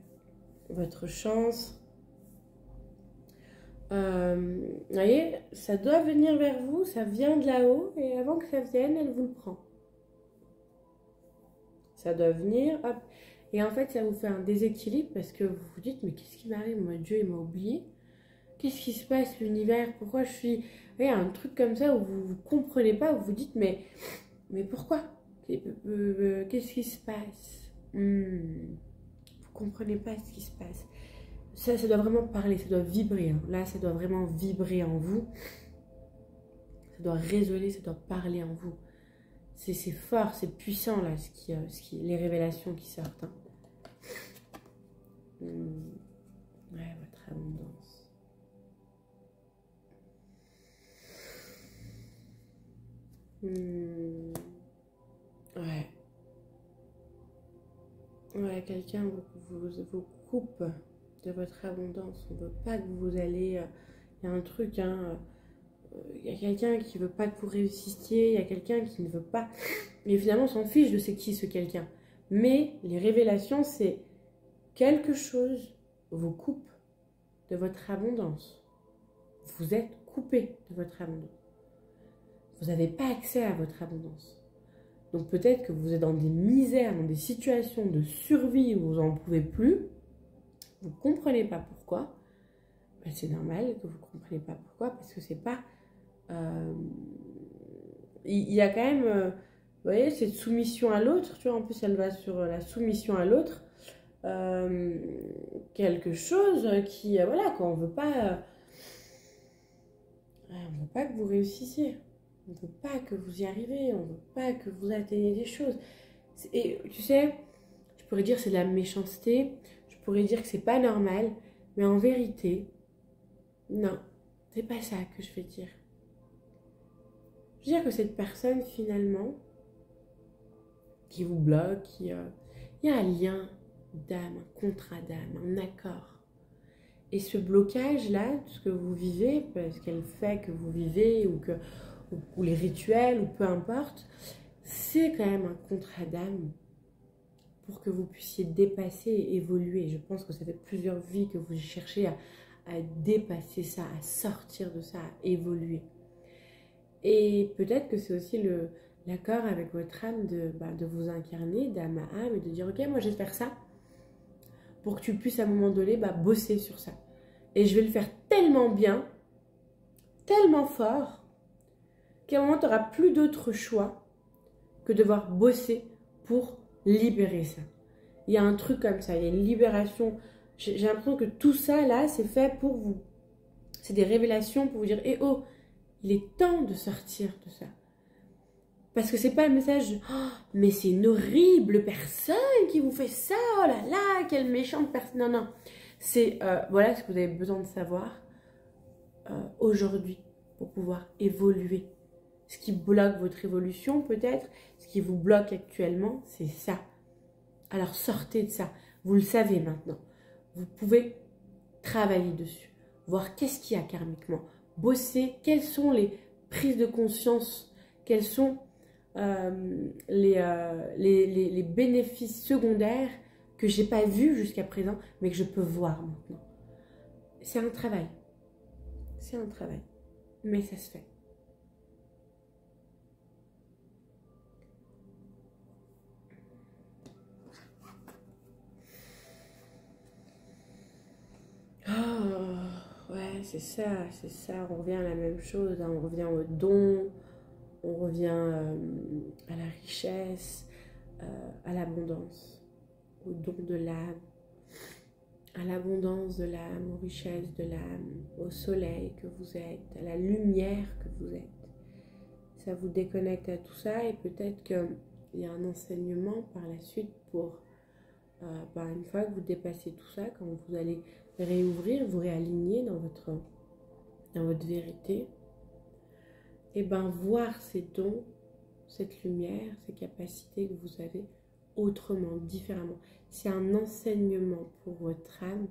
Votre chance. Vous voyez, ça doit venir vers vous, ça vient de là-haut, et avant que ça vienne, elle vous le prend. Ça doit venir, hop. Et en fait, ça vous fait un déséquilibre parce que vous vous dites, mais qu'est-ce qui m'arrive? Moi, Dieu, il m'a oublié. Qu'est-ce qui se passe, l'univers? Pourquoi je suis... Il y a un truc comme ça où vous ne comprenez pas, où vous vous dites, mais pourquoi? Qu'est-ce qui se passe? Vous ne comprenez pas ce qui se passe. Ça doit vraiment parler, ça doit vibrer. Là, ça doit vraiment vibrer en vous. Ça doit résonner, ça doit parler en vous. C'est fort, c'est puissant, là, les révélations qui sortent. Ouais, votre abondance. Ouais. Ouais, quelqu'un vous coupe de votre abondance. On ne veut pas que vous allez... Il y a un truc, il y a quelqu'un qui ne veut pas que vous réussissiez, il y a quelqu'un qui ne veut pas... Et finalement, on s'en fiche de c'est qui ce quelqu'un. Mais les révélations, c'est quelque chose vous coupe de votre abondance. Vous êtes coupé de votre abondance. Vous n'avez pas accès à votre abondance. Donc peut-être que vous êtes dans des misères, dans des situations de survie où vous n'en pouvez plus. Vous ne comprenez pas pourquoi. Ben, c'est normal que vous ne compreniez pas pourquoi, parce que c'est pas... Il y a quand même, vous voyez, cette soumission à l'autre, tu vois, en plus elle va sur la soumission à l'autre, quelque chose qui, voilà, quoi, on veut pas que vous réussissiez, on veut pas que vous y arriviez, on veut pas que vous atteigniez des choses. Et tu sais, je pourrais dire c'est de la méchanceté, je pourrais dire que c'est pas normal, mais en vérité, non, c'est pas ça que je vais dire. Je veux dire que cette personne, finalement, qui vous bloque, il y a un lien d'âme, un contrat d'âme, un accord. Et ce blocage-là, ce que vous vivez, parce qu'elle fait que vous vivez, ou les rituels, ou peu importe, c'est quand même un contrat d'âme pour que vous puissiez dépasser et évoluer. Je pense que ça fait plusieurs vies que vous cherchez à dépasser ça, à sortir de ça, à évoluer. Et peut-être que c'est aussi l'accord avec votre âme de vous incarner d'âme à âme et de dire ok, moi je vais faire ça pour que tu puisses à un moment donné bosser sur ça. Et je vais le faire tellement bien, tellement fort, qu'à un moment tu n'auras plus d'autre choix que de devoir bosser pour libérer ça. Il y a un truc comme ça, il y a une libération. J'ai l'impression que tout ça, là, c'est fait pour vous. C'est des révélations pour vous dire, eh oh, il est temps de sortir de ça. Parce que c'est pas le message de oh, mais c'est une horrible personne qui vous fait ça, oh là là, quelle méchante personne. Non, non. C'est voilà ce que vous avez besoin de savoir aujourd'hui pour pouvoir évoluer. Ce qui bloque votre évolution, peut-être, ce qui vous bloque actuellement, c'est ça. Alors sortez de ça. Vous le savez maintenant. Vous pouvez travailler dessus, voir qu'est-ce qu'il y a karmiquement, bosser, quelles sont les prises de conscience, quels sont les bénéfices secondaires que j'ai pas vus jusqu'à présent, mais que je peux voir maintenant. C'est un travail. C'est un travail. Mais ça se fait. Oh, ouais, c'est ça. On revient à la même chose. Hein. On revient au don, on revient à la richesse, à l'abondance, au don de l'âme, à l'abondance de l'âme, aux richesses de l'âme, au soleil que vous êtes, à la lumière que vous êtes. Ça vous déconnecte à tout ça et peut-être qu'il y a un enseignement par la suite pour, une fois que vous dépassez tout ça, quand vous allez réouvrir, vous réaligner dans votre vérité, et voir ces dons, cette lumière, ces capacités que vous avez autrement, différemment. C'est un enseignement pour votre âme,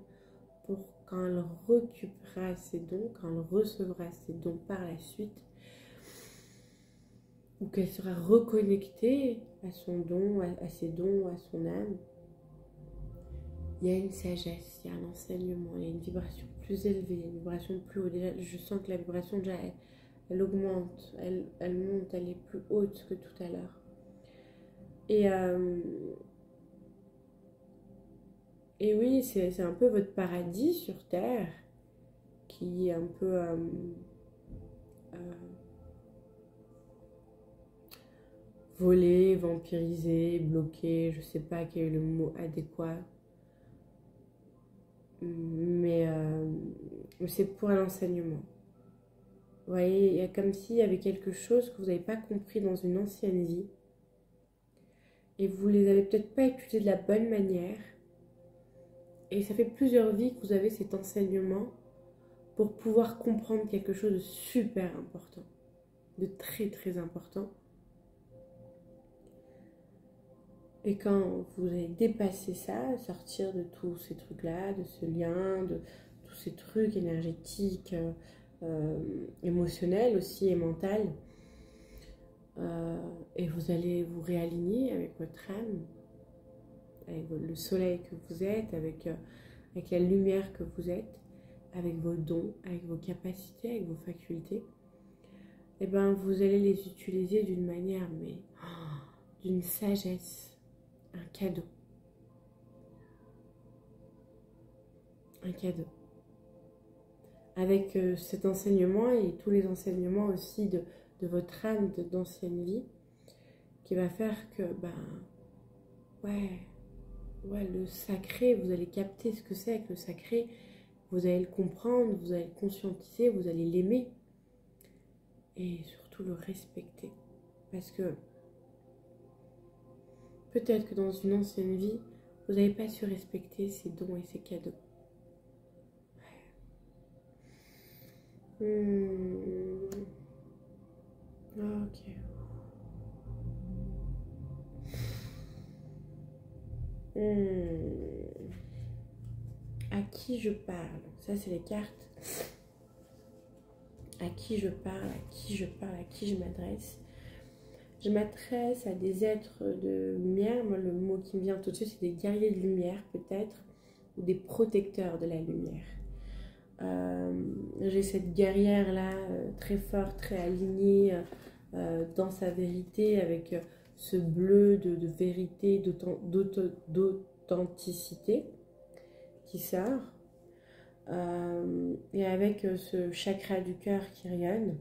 pour quand elle récupérera ses dons, quand elle recevra ses dons par la suite, ou qu'elle sera reconnectée à son don, à ses dons, à son âme. Il y a une sagesse, il y a un enseignement, il y a une vibration plus élevée, une vibration plus haute. Déjà, je sens que la vibration, déjà, elle augmente, elle monte, elle est plus haute que tout à l'heure. Et oui, c'est un peu votre paradis sur Terre qui est un peu volé, vampirisé, bloqué, je sais pas quel est le mot adéquat. Mais c'est pour un enseignement. Vous voyez, il y a comme s'il y avait quelque chose que vous n'avez pas compris dans une ancienne vie. Et vous les avez peut-être pas étudiés de la bonne manière. Et ça fait plusieurs vies que vous avez cet enseignement pour pouvoir comprendre quelque chose de super important. De très très important. Et quand vous allez dépasser ça, sortir de tous ces trucs-là, de ce lien, de tous ces trucs énergétiques, émotionnels aussi et mentaux, et vous allez vous réaligner avec votre âme, avec le soleil que vous êtes, avec la lumière que vous êtes, avec vos dons, avec vos capacités, avec vos facultés, et vous allez les utiliser d'une manière, mais d'une sagesse. Un cadeau. Un cadeau. Avec cet enseignement et tous les enseignements aussi de votre âme d'ancienne vie qui va faire que, le sacré, vous allez capter ce que c'est que le sacré, vous allez le comprendre, vous allez le conscientiser, vous allez l'aimer et surtout le respecter. Parce que peut-être que dans une ancienne vie, vous n'avez pas su respecter ces dons et ces cadeaux. Ok. À qui je parle? Ça, c'est les cartes. À qui je parle? À qui je parle? À qui je m'adresse? Je m'adresse à des êtres de lumière. Moi, le mot qui me vient tout de suite, c'est des guerriers de lumière, peut-être, ou des protecteurs de la lumière. J'ai cette guerrière-là, très forte, très alignée dans sa vérité, avec ce bleu de vérité, d'authenticité qui sort. Et avec ce chakra du cœur qui rayonne.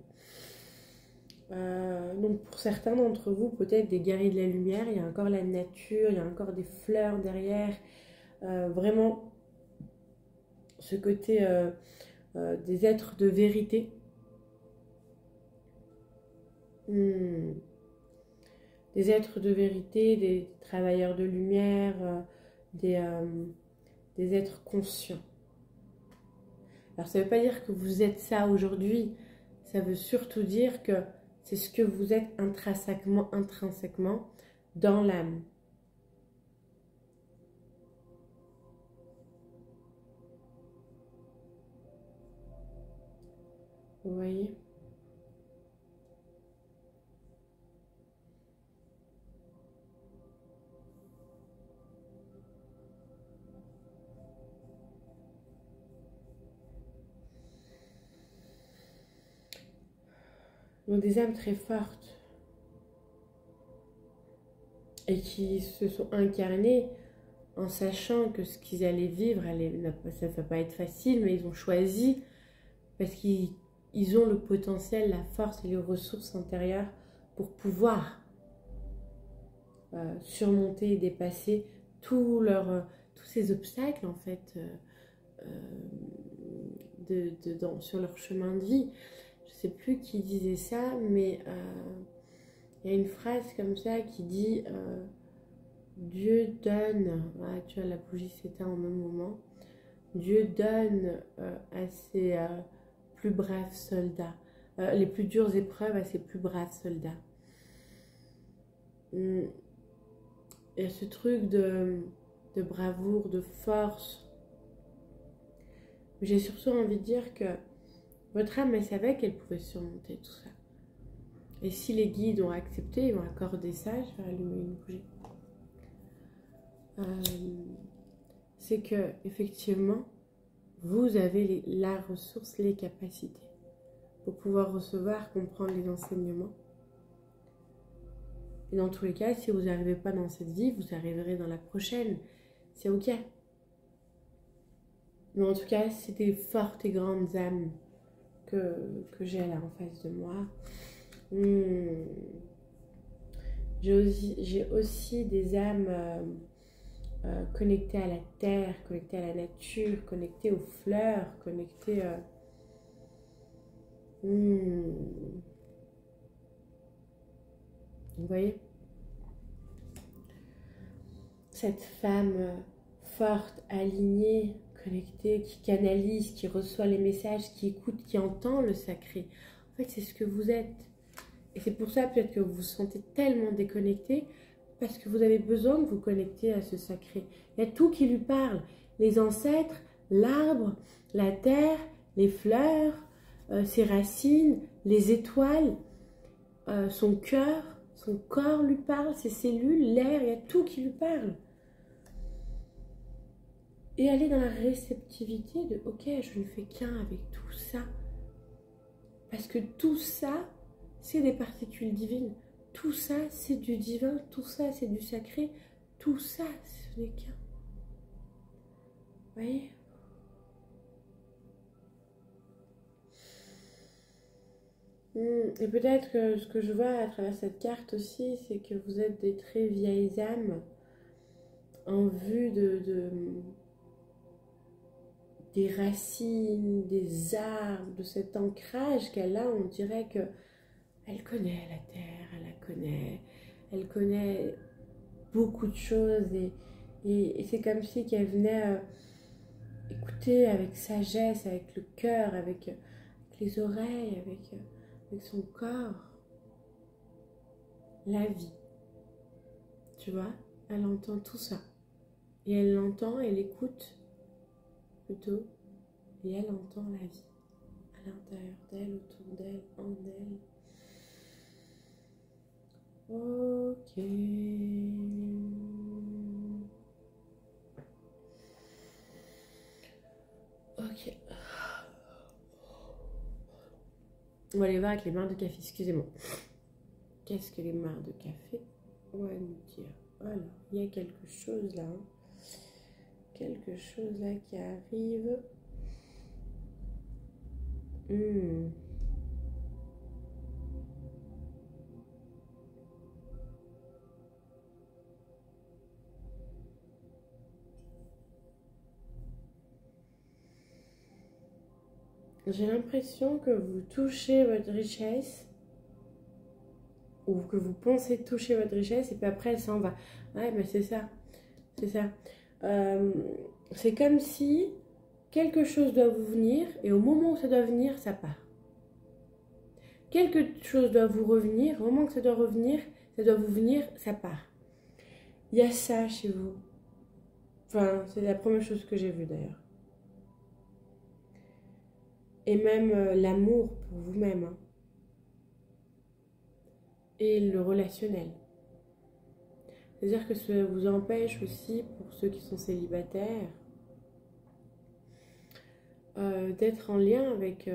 Donc pour certains d'entre vous, peut-être des guerriers de la lumière, il y a encore la nature, il y a encore des fleurs derrière. Vraiment, ce côté des êtres de vérité. Des êtres de vérité, des travailleurs de lumière, des êtres conscients. Alors ça ne veut pas dire que vous êtes ça aujourd'hui, ça veut surtout dire que c'est ce que vous êtes intrinsèquement dans l'âme. Vous voyez ? Donc des âmes très fortes et qui se sont incarnées en sachant que ce qu'ils allaient vivre, ça ne va pas être facile, mais ils ont choisi parce qu'ils ont le potentiel, la force et les ressources intérieures pour pouvoir surmonter et dépasser tous ces obstacles en fait sur leur chemin de vie. Je ne sais plus qui disait ça, mais il y a une phrase comme ça qui dit Dieu donne, tu vois, la bougie s'éteint au même moment, Dieu donne à ses plus braves soldats, les plus dures épreuves à ses plus braves soldats. Il y a ce truc de bravoure, de force. J'ai surtout envie de dire que votre âme, elle savait qu'elle pouvait surmonter tout ça. Et si les guides ont accepté, ils ont accordé ça, je vais allumer une bougie. C'est que effectivement, vous avez la ressource, les capacités pour pouvoir recevoir, comprendre les enseignements. Et dans tous les cas, si vous n'arrivez pas dans cette vie, vous arriverez dans la prochaine. C'est ok. Mais en tout cas, c'est des fortes et grandes âmes que j'ai là en face de moi. J'ai aussi des âmes connectées à la terre, connectées à la nature, connectées aux fleurs, connectées... Vous voyez ? Cette femme forte, alignée, connectée, qui canalise, qui reçoit les messages, qui écoute, qui entend le sacré. En fait, c'est ce que vous êtes. Et c'est pour ça peut-être que vous vous sentez tellement déconnecté, parce que vous avez besoin de vous connecter à ce sacré. Il y a tout qui lui parle. Les ancêtres, l'arbre, la terre, les fleurs, ses racines, les étoiles, son cœur, son corps lui parle, ses cellules, l'air, il y a tout qui lui parle. Et aller dans la réceptivité de « Ok, je ne fais qu'un avec tout ça. » Parce que tout ça, c'est des particules divines. Tout ça, c'est du divin. Tout ça, c'est du sacré. Tout ça, ce n'est qu'un. Vous voyez ? Et peut-être que ce que je vois à travers cette carte aussi, c'est que vous êtes des très vieilles âmes en vue des racines, des arbres, de cet ancrage qu'elle a. On dirait que elle connaît la terre, elle connaît beaucoup de choses et c'est comme si qu'elle venait écouter avec sagesse, avec le cœur, avec les oreilles, avec son corps, la vie. Tu vois, elle entend tout ça. Et elle l'entend, elle écoute plutôt, et elle entend la vie à l'intérieur d'elle, autour d'elle, en elle. Ok. Ok. On va aller voir avec les mains de café, excusez-moi. Qu'est-ce que les mains de café vont nous dire? Alors, il y a quelque chose là. Quelque chose là qui arrive. j'ai l'impression que vous touchez votre richesse ou que vous pensez toucher votre richesse et puis après elle s'en va. Ouais, mais c'est ça. C'est ça. C'est comme si quelque chose doit vous venir et au moment où ça doit venir, ça part. Quelque chose doit vous revenir, au moment que ça doit revenir, ça doit vous venir, ça part. Il y a ça chez vous. Enfin, c'est la première chose que j'ai vue d'ailleurs. Et même l'amour pour vous-même. Hein. Et le relationnel. C'est-à-dire que ça vous empêche aussi, pour ceux qui sont célibataires, d'être en lien avec,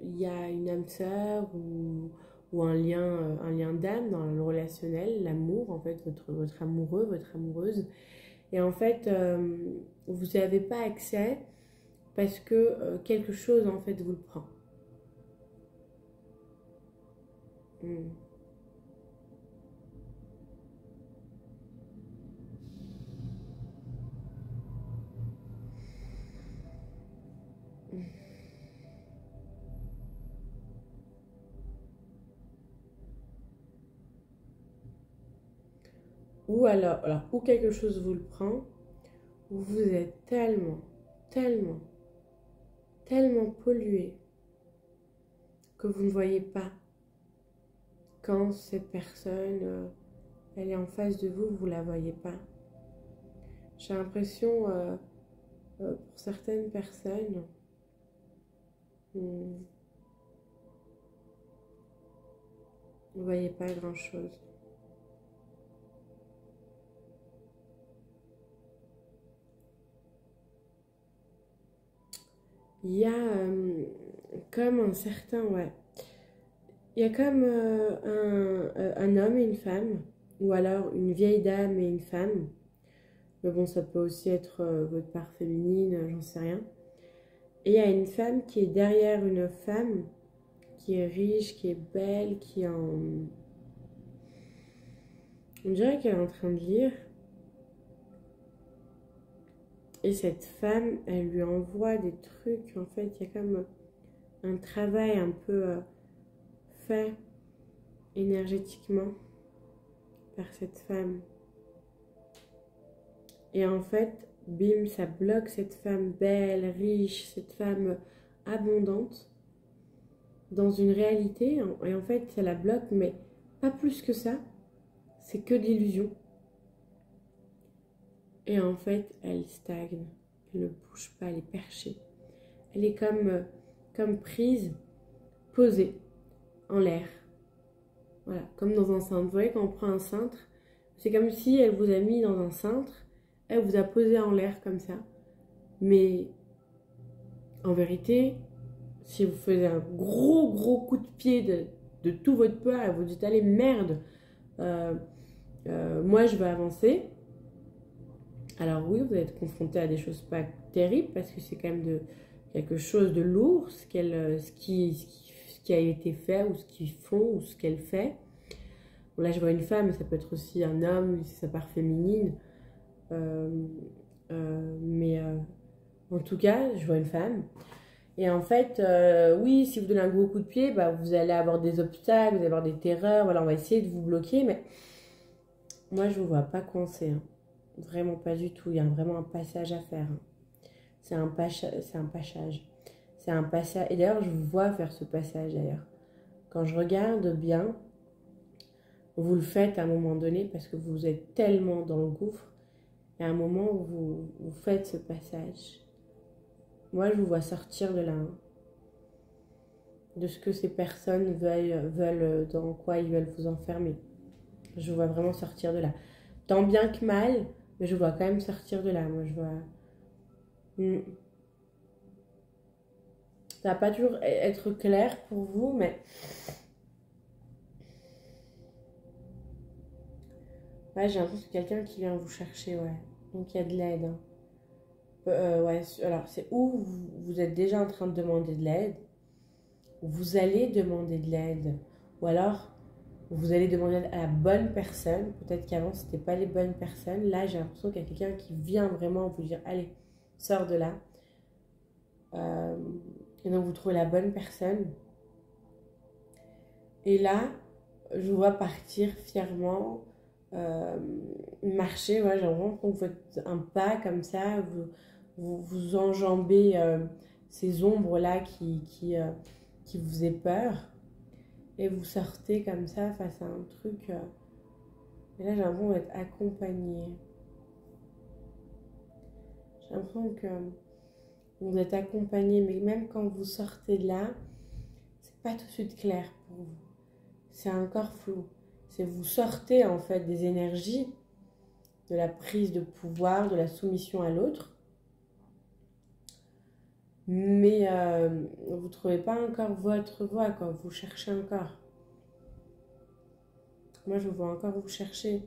il y a une âme sœur ou un lien d'âme dans le relationnel, l'amour, en fait, votre amoureux, votre amoureuse. Et en fait, vous n'avez pas accès parce que quelque chose, en fait, vous le prend. Ou alors, ou quelque chose vous le prend, ou vous êtes tellement, tellement, tellement pollué que vous ne voyez pas quand cette personne, elle est en face de vous, vous ne la voyez pas. J'ai l'impression, pour certaines personnes, vous ne voyez pas grand-chose. Il y a comme un certain, ouais. Il y a comme un homme et une femme, ou alors une vieille dame et une femme. Mais bon, ça peut aussi être votre part féminine, j'en sais rien. Et il y a une femme qui est derrière une femme, qui est riche, qui est belle, qui est en... On dirait qu'elle est en train de lire. Et cette femme, elle lui envoie des trucs. En fait, il y a comme un travail un peu fait énergétiquement par cette femme. Et en fait, bim, ça bloque cette femme belle, riche, cette femme abondante dans une réalité. Et en fait, ça la bloque, mais pas plus que ça. C'est que de l'illusion. Et en fait, elle stagne. Elle ne bouge pas, elle est perchée. Elle est comme prise, posée en l'air. Voilà, comme dans un cintre. Vous voyez, quand on prend un cintre, c'est comme si elle vous a mis dans un cintre, elle vous a posé en l'air comme ça. Mais en vérité, si vous faisiez un gros coup de pied de tout votre poids, et vous dites, allez, merde, moi je vais avancer. Alors oui, vous êtes confronté à des choses pas terribles, parce que c'est quand même quelque chose de lourd, ce qui a été fait, ou ce qu'ils font, ou ce qu'elle fait. Bon, là, je vois une femme, mais ça peut être aussi un homme, c'est sa part féminine. Mais en tout cas, je vois une femme. Et en fait, oui, si vous donnez un gros coup de pied, bah, vous allez avoir des obstacles, vous allez avoir des terreurs. Voilà, on va essayer de vous bloquer, mais moi, je ne vous vois pas coincé. Hein. Vraiment pas du tout. Il y a vraiment un passage à faire. Hein. C'est un passage. C'est un passage. Et d'ailleurs, je vous vois faire ce passage d'ailleurs. Quand je regarde bien, vous le faites à un moment donné parce que vous êtes tellement dans le gouffre. Et à un moment où vous faites ce passage. Moi, je vous vois sortir de là. Hein. De ce que ces personnes veulent, dans quoi ils veulent vous enfermer. Je vous vois vraiment sortir de là. Tant bien que mal, mais je vois quand même sortir de là. Moi, je vois... Ça va pas toujours être clair pour vous, mais... Ouais, j'ai l'impression que c'est quelqu'un qui vient vous chercher, ouais. Donc, il y a de l'aide. Hein. Ouais, alors, c'est où vous êtes déjà en train de demander de l'aide, ou vous allez demander de l'aide, ou alors, vous allez demander à la bonne personne. Peut-être qu'avant, ce n'était pas les bonnes personnes. Là, j'ai l'impression qu'il y a quelqu'un qui vient vraiment vous dire, allez, sors de là. Et donc, vous trouvez la bonne personne. Et là, je vous vois partir fièrement, marcher. Ouais, j'ai l'impression que vous faites un pas comme ça, vous enjambez ces ombres-là qui vous faisaient peur. Et vous sortez comme ça face à un truc. Et là, j'ai l'impression d'être accompagné. J'ai l'impression que vous êtes accompagné, mais même quand vous sortez de là, c'est pas tout de suite clair pour vous. C'est encore flou. C'est vous sortez en fait des énergies de la prise de pouvoir, de la soumission à l'autre. Mais vous ne trouvez pas encore votre voie, quoi. Vous cherchez encore. Moi, je vous vois encore vous chercher.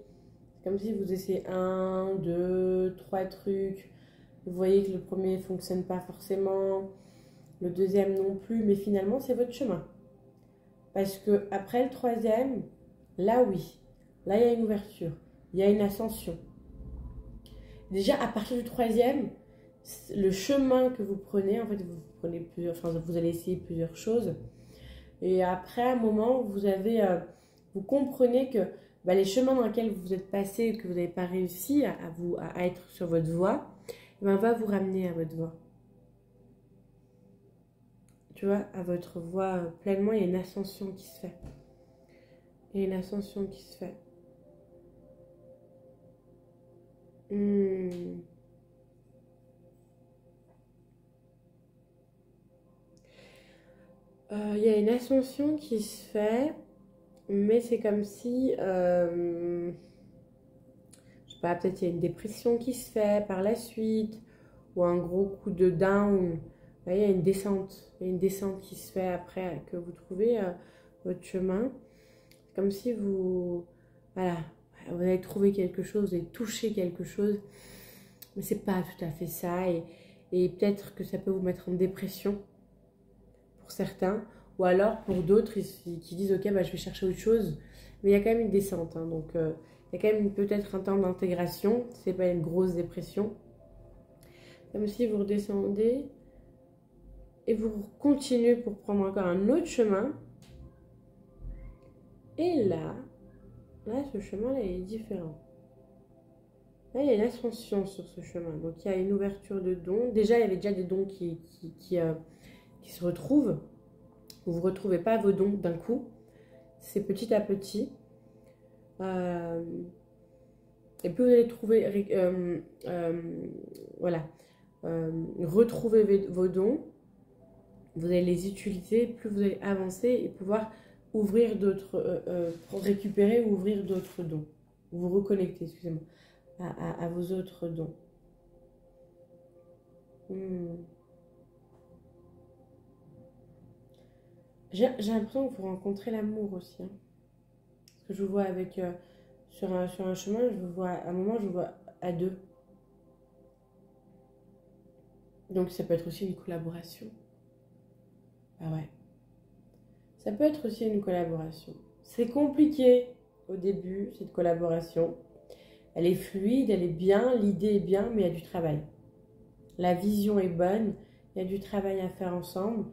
C'est comme si vous essayez 1, 2, 3 trucs. Vous voyez que le premier ne fonctionne pas forcément. Le deuxième non plus. Mais finalement, c'est votre chemin. Parce que après le troisième, là, oui. Là, il y a une ouverture. Il y a une ascension. Déjà, à partir du troisième, le chemin que vous prenez, en fait, vous prenez plusieurs, enfin, vous allez essayer plusieurs choses. Et après, à un moment, vous comprenez que les chemins dans lesquels vous êtes passé, que vous n'avez pas réussi à être sur votre voie, va vous ramener à votre voie. Tu vois, à votre voie pleinement, il y a une ascension qui se fait. Il y a une ascension qui se fait. Il y a une ascension qui se fait, mais c'est comme si, je sais pas, peut-être il y a une dépression qui se fait par la suite, ou un gros coup de down. Là, il y a une descente qui se fait après que vous trouvez votre chemin. C'est comme si vous avez trouvé quelque chose, vous avez touché quelque chose, mais c'est pas tout à fait ça, et peut-être que ça peut vous mettre en dépression pour certains, ou alors pour d'autres qui disent ok, je vais chercher autre chose, mais il y a quand même une descente, hein, donc il y a quand même peut-être un temps d'intégration, c'est pas une grosse dépression, comme si vous redescendez et vous continuez pour prendre encore un autre chemin, et là ce chemin là est différent. Là, il y a une ascension sur ce chemin, donc il y a une ouverture de dons. Déjà, il y avait déjà des dons qui se retrouvent. Vous ne retrouvez pas vos dons d'un coup. C'est petit à petit. Et plus vous allez retrouver vos dons, vous allez les utiliser, plus vous allez avancer et pouvoir ouvrir d'autres, récupérer ou ouvrir d'autres dons. Vous reconnecter, excusez-moi, à vos autres dons. J'ai l'impression que vous rencontrez l'amour aussi. Hein. Parce que je vous vois avec, sur un chemin, je vous vois, à un moment, je vous vois à deux. Donc ça peut être aussi une collaboration. Ah ouais. Ça peut être aussi une collaboration. C'est compliqué au début, cette collaboration. Elle est fluide, elle est bien, l'idée est bien, mais il y a du travail. La vision est bonne, il y a du travail à faire ensemble.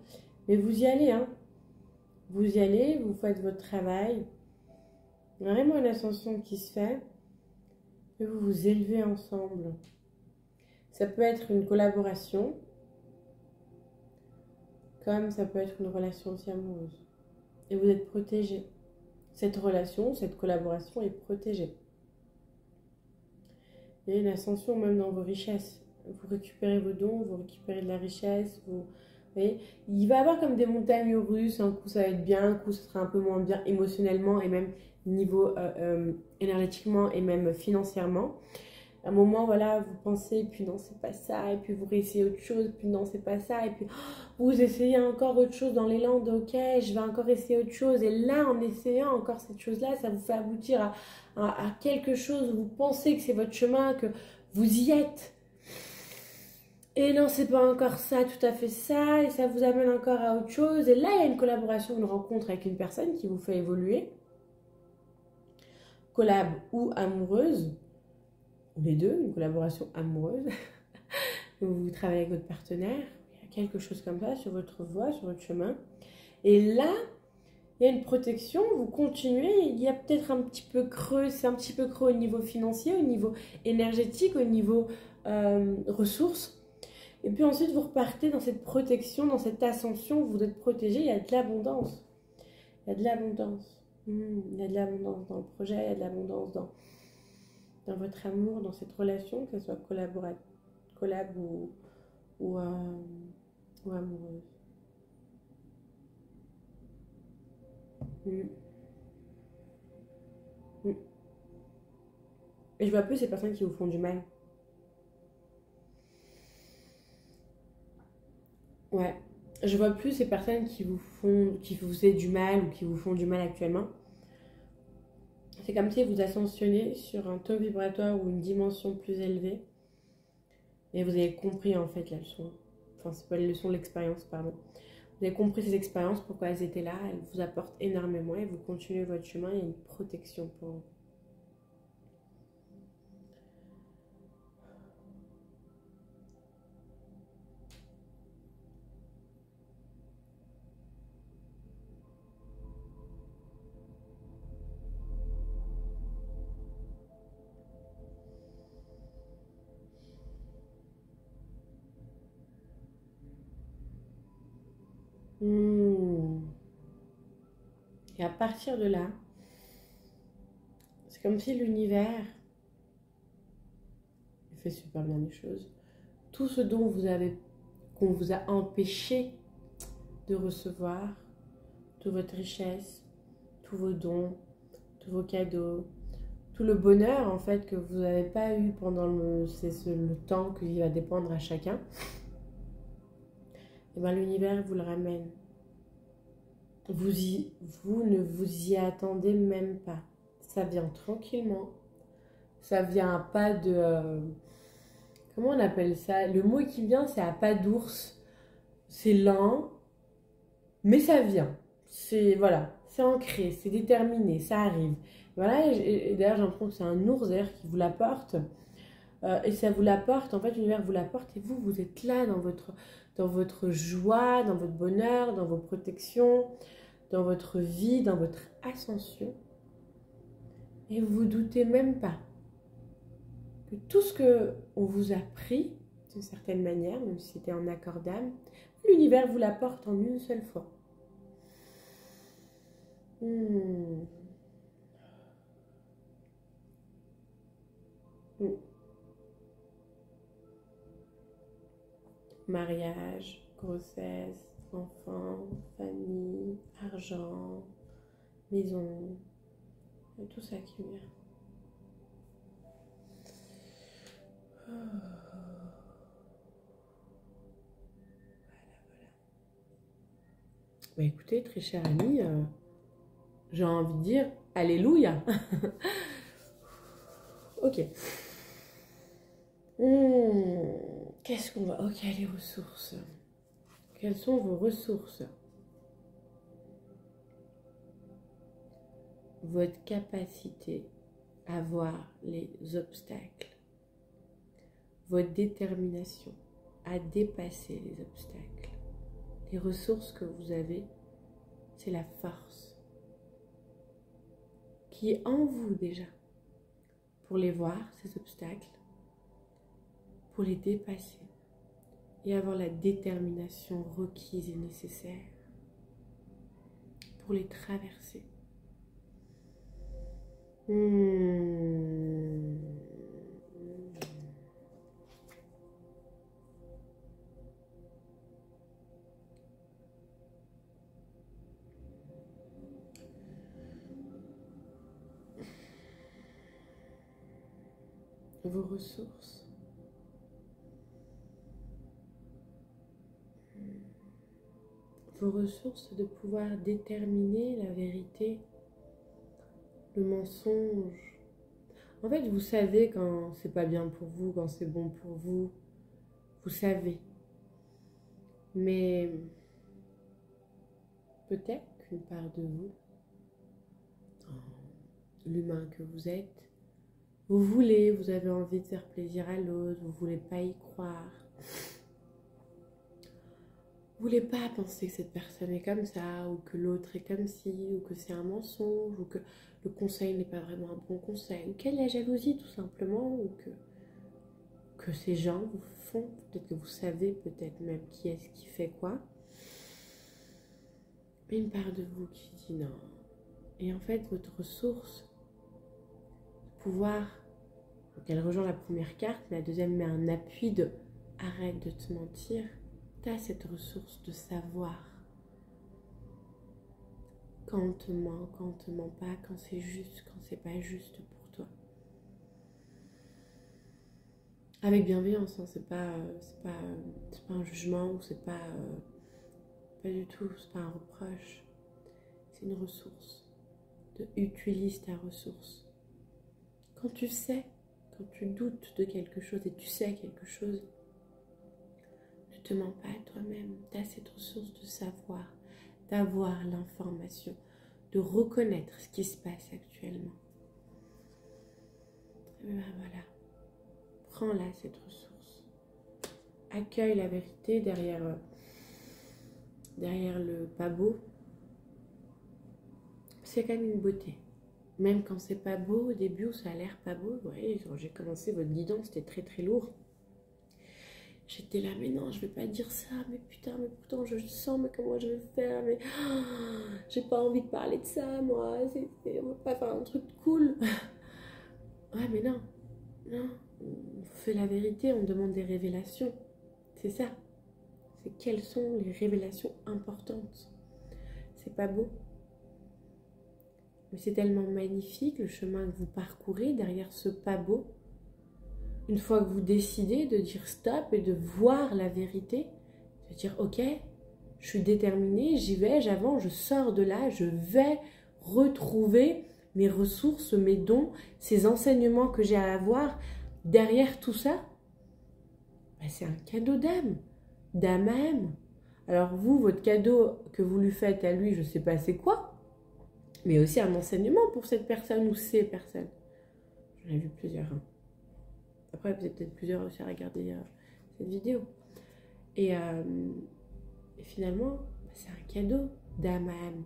Mais vous y allez, hein. Vous y allez, vous faites votre travail. Il y a vraiment une ascension qui se fait. Et vous vous élevez ensemble. Ça peut être une collaboration, comme ça peut être une relation aussi amoureuse. Et vous êtes protégé. Cette relation, cette collaboration est protégée. Il y a une ascension même dans vos richesses. Vous récupérez vos dons, vous récupérez de la richesse. Vous voyez, il va y avoir comme des montagnes russes. Un coup ça va être bien, un coup ça sera un peu moins bien émotionnellement et même niveau énergétiquement et même financièrement. À un moment, voilà, vous pensez, puis non, c'est pas ça, et puis vous réessayez autre chose, puis non, c'est pas ça, et puis vous essayez encore autre chose dans l'élan de ok, je vais encore essayer autre chose, et là, en essayant encore cette chose-là, ça vous fait aboutir à quelque chose où vous pensez que c'est votre chemin, que vous y êtes. Et non, c'est pas encore ça, tout à fait ça, et ça vous amène encore à autre chose, et là, il y a une collaboration, une rencontre avec une personne qui vous fait évoluer, collab ou amoureuse, les deux, une collaboration amoureuse, vous travaillez avec votre partenaire, il y a quelque chose comme ça sur votre voie, sur votre chemin. Et là, il y a une protection, vous continuez, il y a peut-être un petit peu creux, c'est un petit peu creux au niveau financier, au niveau énergétique, au niveau ressources. Et puis ensuite, vous repartez dans cette protection, dans cette ascension, vous êtes protégé, il y a de l'abondance. Il y a de l'abondance. Il y a de l'abondance dans le projet, il y a de l'abondance dans votre amour, dans cette relation, que ce soit collab ou amoureuse. Mm. Mm. Et je vois plus ces personnes qui vous font du mal. Ouais. Je vois plus ces personnes qui vous faisaient du mal ou qui vous font du mal actuellement. C'est comme si vous ascensionnez sur un taux vibratoire ou une dimension plus élevée. Et vous avez compris en fait la leçon. Enfin, c'est pas la leçon, l'expérience, pardon. Vous avez compris ces expériences, pourquoi elles étaient là. Elles vous apportent énormément et vous continuez votre chemin. Il y a une protection pour vous. Et à partir de là, c'est comme si l'univers fait super bien les choses. Tout ce dont qu'on vous a empêché de recevoir, toute votre richesse, tous vos dons, tous vos cadeaux, tout le bonheur en fait que vous n'avez pas eu pendant le temps qui va dépendre à chacun, et ben l'univers vous le ramène. Vous ne vous y attendez même pas. Ça vient tranquillement. Ça vient à pas de... comment on appelle ça? Le mot qui vient, c'est à pas d'ours. C'est lent, mais ça vient. Voilà, c'est ancré, c'est déterminé, ça arrive. Voilà, et d'ailleurs, j'ai l'impression que c'est un ours d'ailleurs qui vous l'apporte. Et ça vous l'apporte, en fait, l'univers vous l'apporte et vous êtes là dans votre joie, dans votre bonheur, dans vos protections, dans votre vie, dans votre ascension. Et vous vous doutez même pas que tout ce qu'on vous a pris, d'une certaine manière, même si c'était en accord d'âme, l'univers vous l'apporte en une seule fois. Mariage, grossesse, enfant, famille, argent, maison, tout ça qui vient. Bah écoutez, très cher ami, j'ai envie de dire alléluia. Ok. Qu'est-ce qu'on va... Ok, les ressources. Quelles sont vos ressources? Votre capacité à voir les obstacles. Votre détermination à dépasser les obstacles. Les ressources que vous avez, c'est la force qui est en vous déjà pour les voir, ces obstacles, pour les dépasser et avoir la détermination requise et nécessaire pour les traverser. Vos ressources. Vos ressources de pouvoir déterminer la vérité, le mensonge. En fait, vous savez quand c'est pas bien pour vous, quand c'est bon pour vous. Vous savez. Mais peut-être qu'une part de vous, l'humain que vous êtes, vous avez envie de faire plaisir à l'autre, vous voulez pas y croire. Vous voulez pas penser que cette personne est comme ça, ou que l'autre est comme ci, ou que c'est un mensonge, ou que le conseil n'est pas vraiment un bon conseil, ou qu'il y a la jalousie tout simplement, ou que ces gens vous font, peut-être que vous savez peut-être même qui est-ce qui fait quoi. Mais une part de vous qui dit non. Et en fait, votre ressource, pouvoir, donc elle rejoint la première carte, mais la deuxième met un appui de arrête de te mentir. Tu as cette ressource de savoir quand on te ment, quand on te ment pas, quand c'est juste, quand c'est pas juste pour toi. Avec bienveillance, hein, c'est pas un jugement, ou c'est pas du tout, c'est pas un reproche. C'est une ressource. Utilise ta ressource. Quand tu sais, quand tu doutes de quelque chose et tu sais quelque chose, ne te mens pas à toi-même. Tu as cette ressource de savoir, d'avoir l'information, de reconnaître ce qui se passe actuellement. Et ben voilà, prends-la cette ressource. Accueille la vérité derrière le pas beau. C'est quand même une beauté. Même quand c'est pas beau, au début où ça a l'air pas beau, vous voyez, quand j'ai commencé votre guidon, c'était très très lourd. J'étais là, mais non, je vais pas dire ça, mais putain, mais pourtant je sens, mais comment je vais faire, mais j'ai pas envie de parler de ça, moi, on va pas faire un truc cool. Ouais, mais non, on fait la vérité, on demande des révélations, c'est ça. C'est quelles sont les révélations importantes. C'est pas beau. Mais c'est tellement magnifique le chemin que vous parcourez derrière ce pas beau. Une fois que vous décidez de dire stop et de voir la vérité, de dire ok, je suis déterminée, j'y vais, j'avance, je sors de là, je vais retrouver mes ressources, mes dons, ces enseignements que j'ai à avoir. Derrière tout ça, ben c'est un cadeau d'âme, d'âme à âme. Alors vous, votre cadeau que vous lui faites à lui, je ne sais pas c'est quoi, mais aussi un enseignement pour cette personne ou ces personnes. J'en ai vu plusieurs. Hein. Après, vous êtes peut-être plusieurs aussi à regarder cette vidéo. Et finalement, c'est un cadeau d'âme à âme.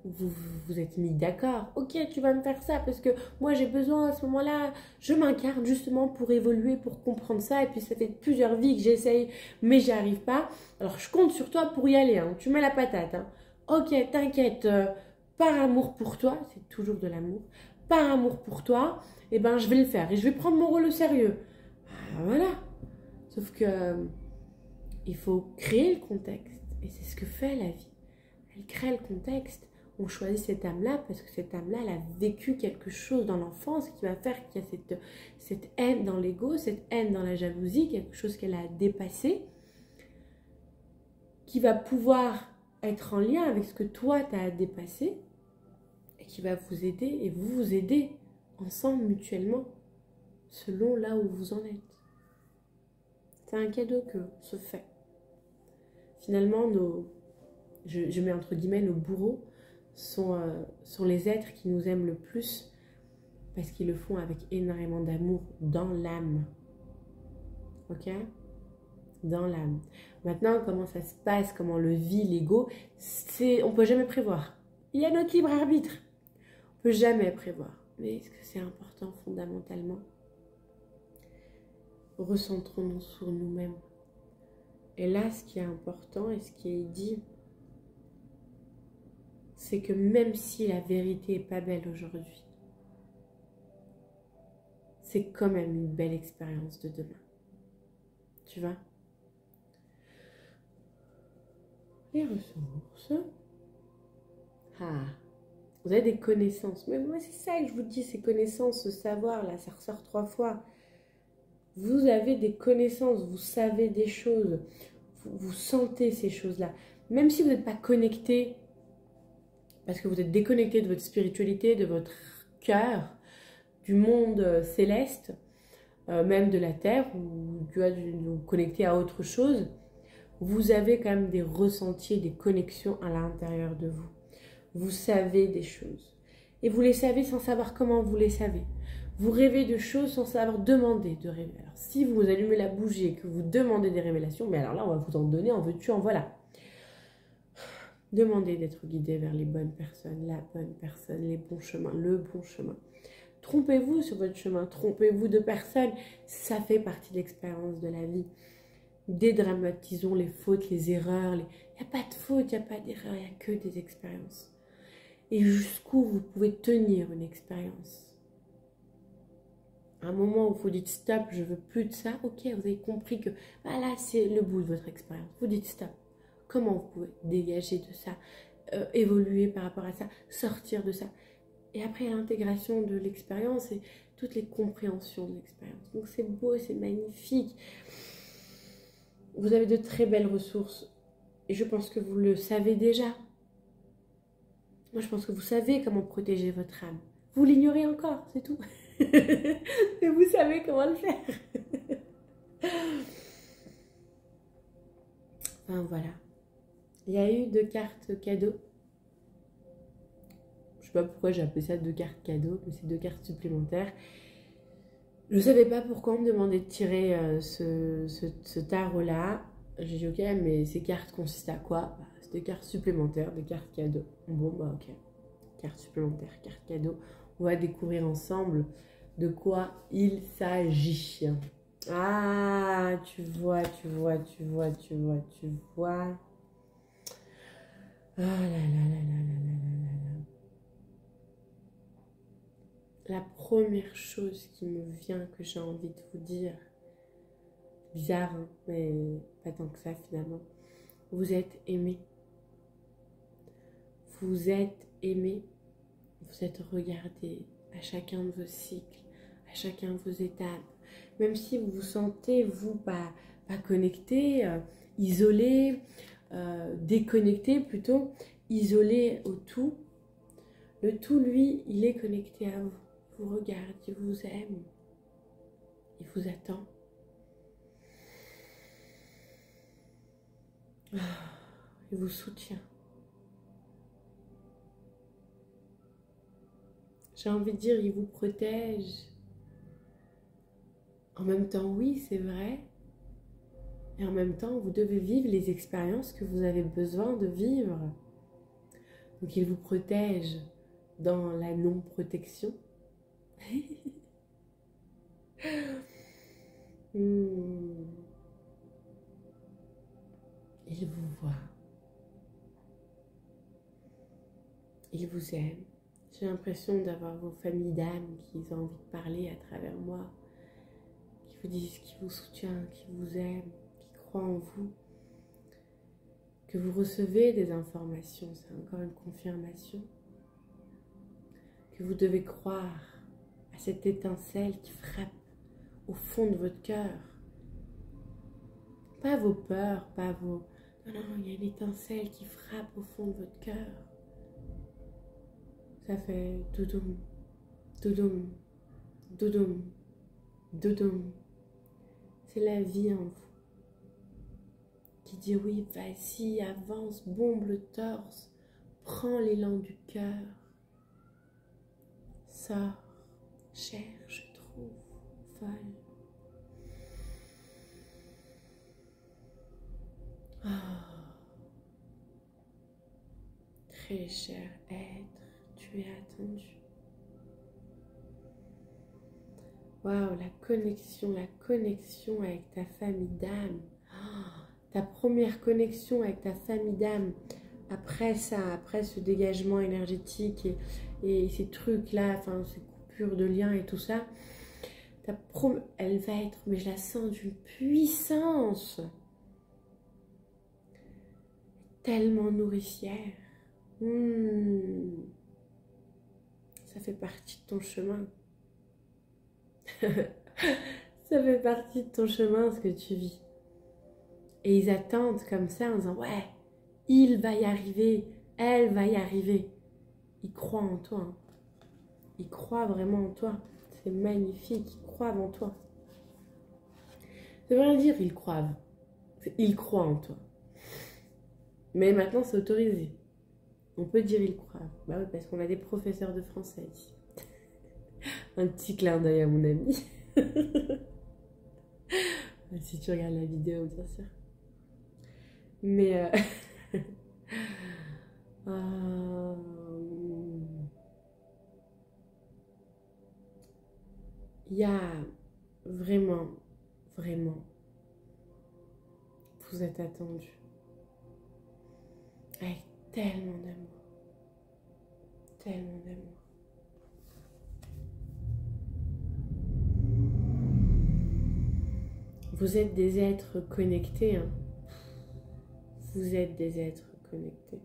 Vous êtes mis d'accord. Ok, tu vas me faire ça parce que moi j'ai besoin à ce moment-là. Je m'incarne justement pour évoluer, pour comprendre ça. Et puis ça fait plusieurs vies que j'essaye, mais j'y arrive pas. Alors je compte sur toi pour y aller. Hein. Tu mets la patate. Hein. Ok, t'inquiète. Par amour pour toi, c'est toujours de l'amour. Par amour pour toi, eh ben je vais le faire et je vais prendre mon rôle au sérieux. Voilà. Sauf que il faut créer le contexte et c'est ce que fait la vie. Elle crée le contexte. On choisit cette âme-là parce que cette âme-là, elle a vécu quelque chose dans l'enfance qui va faire qu'il y a cette haine dans l'ego, cette haine dans la jalousie, quelque chose qu'elle a dépassé, qui va pouvoir être en lien avec ce que toi, tu as dépassé et qui va vous aider et vous aider ensemble mutuellement selon là où vous en êtes. C'est un cadeau que se fait. Finalement, je mets entre guillemets nos bourreaux, sont les êtres qui nous aiment le plus parce qu'ils le font avec énormément d'amour dans l'âme. Ok? Dans l'âme. Maintenant, comment ça se passe, comment le vit l'ego, on ne peut jamais prévoir. Il y a notre libre arbitre. On ne peut jamais prévoir. Mais est-ce que c'est important fondamentalement? Recentrons-nous sur nous-mêmes. Et là, ce qui est important et ce qui est dit, c'est que même si la vérité n'est pas belle aujourd'hui, c'est quand même une belle expérience de demain. Tu vois? Les ressources. Ah, vous avez des connaissances. Mais moi, c'est ça que je vous dis, ces connaissances, ce savoir, là, ça ressort 3 fois. Vous avez des connaissances, vous savez des choses, vous sentez ces choses-là. Même si vous n'êtes pas connecté, parce que vous êtes déconnecté de votre spiritualité, de votre cœur, du monde céleste, même de la terre, ou tu vois, vous connecter à autre chose, vous avez quand même des ressentis, des connexions à l'intérieur de vous. Vous savez des choses. Et vous les savez sans savoir comment vous les savez. Vous rêvez de choses sans savoir demander de rêver. Alors, si vous allumez la bougie et que vous demandez des révélations, mais alors là, on va vous en donner, en veux-tu, en voilà. Demandez d'être guidé vers les bonnes personnes, la bonne personne, les bons chemins, le bon chemin. Trompez-vous sur votre chemin, trompez-vous de personne, ça fait partie de l'expérience de la vie. Dédramatisons les fautes, les erreurs. Il n'y a pas de faute, il n'y a pas d'erreur, il n'y a que des expériences. Et jusqu'où vous pouvez tenir une expérience. À un moment où vous dites stop, je veux plus de ça, ok, vous avez compris que là c'est le bout de votre expérience. Vous dites stop. Comment vous pouvez dégager de ça, évoluer par rapport à ça, sortir de ça. Et après l'intégration de l'expérience et toutes les compréhensions de l'expérience. Donc c'est beau, c'est magnifique. Vous avez de très belles ressources et je pense que vous le savez déjà. Moi, je pense que vous savez comment protéger votre âme. Vous l'ignorez encore, c'est tout. Et vous savez comment le faire. Enfin, voilà. Il y a eu 2 cartes cadeaux. Je ne sais pas pourquoi j'ai appelé ça 2 cartes cadeaux, mais c'est 2 cartes supplémentaires. Je ne savais pas pourquoi on me demandait de tirer ce tarot-là. J'ai dit ok, mais ces cartes consistent à quoi? C'est des cartes supplémentaires, des cartes cadeaux. Bon, ok. Cartes supplémentaires, cartes cadeaux. On va découvrir ensemble de quoi il s'agit. Ah, tu vois. Ah là là. La première chose qui me vient, que j'ai envie de vous dire, bizarre, hein, mais pas tant que ça finalement. Vous êtes aimé. Vous êtes aimé. Vous êtes regardé à chacun de vos cycles, à chacun de vos étapes. Même si vous vous sentez, vous, pas connecté, isolé, déconnecté plutôt, isolé au tout. Le tout, lui, il est connecté à vous. Il vous regarde, il vous aime. Il vous attend. Il vous soutient. J'ai envie de dire, il vous protège. En même temps, oui, c'est vrai. Et en même temps, vous devez vivre les expériences que vous avez besoin de vivre. Donc, il vous protège dans la non-protection. Il vous voit. Il vous aime. J'ai l'impression d'avoir vos familles d'âmes qui ont envie de parler à travers moi, qui vous disent, qui vous soutient, qui vous aime, qui croient en vous, que vous recevez des informations, c'est encore une confirmation, que vous devez croire à cette étincelle qui frappe au fond de votre cœur. Pas vos peurs, pas vos... Non, il y a une étincelle qui frappe au fond de votre cœur. Ça fait doudoum, doudoum, doudoum, doudoum. C'est la vie en vous qui dit oui, vas-y, avance, bombe le torse, prends l'élan du cœur, sors, cherche, trouve, vole. Oh. Très cher être, tu es attendu. Waouh, la connexion avec ta famille d'âme. Oh, ta première connexion avec ta famille d'âme. Après ça, après ce dégagement énergétique et ces trucs-là, enfin ces coupures de liens et tout ça, elle va être, mais je la sens d'une puissance tellement nourricière. Ça fait partie de ton chemin. Ça fait partie de ton chemin, ce que tu vis. Et ils attendent comme ça en disant, ouais, il va y arriver, elle va y arriver. Ils croient en toi. Hein. Ils croient vraiment en toi. C'est magnifique, ils croient en toi. Ça veut rien dire, ils croient. Ils croient en toi. Mais maintenant, c'est autorisé. On peut dire ils croient. Bah oui, parce qu'on a des professeurs de français ici. Un petit clin d'œil à mon ami. Si tu regardes la vidéo, bien sûr. Mais Euh, Il y a vraiment, vraiment, vous êtes attendu avec tellement d'amour, tellement d'amour. Vous êtes des êtres connectés, hein. Vous êtes des êtres connectés.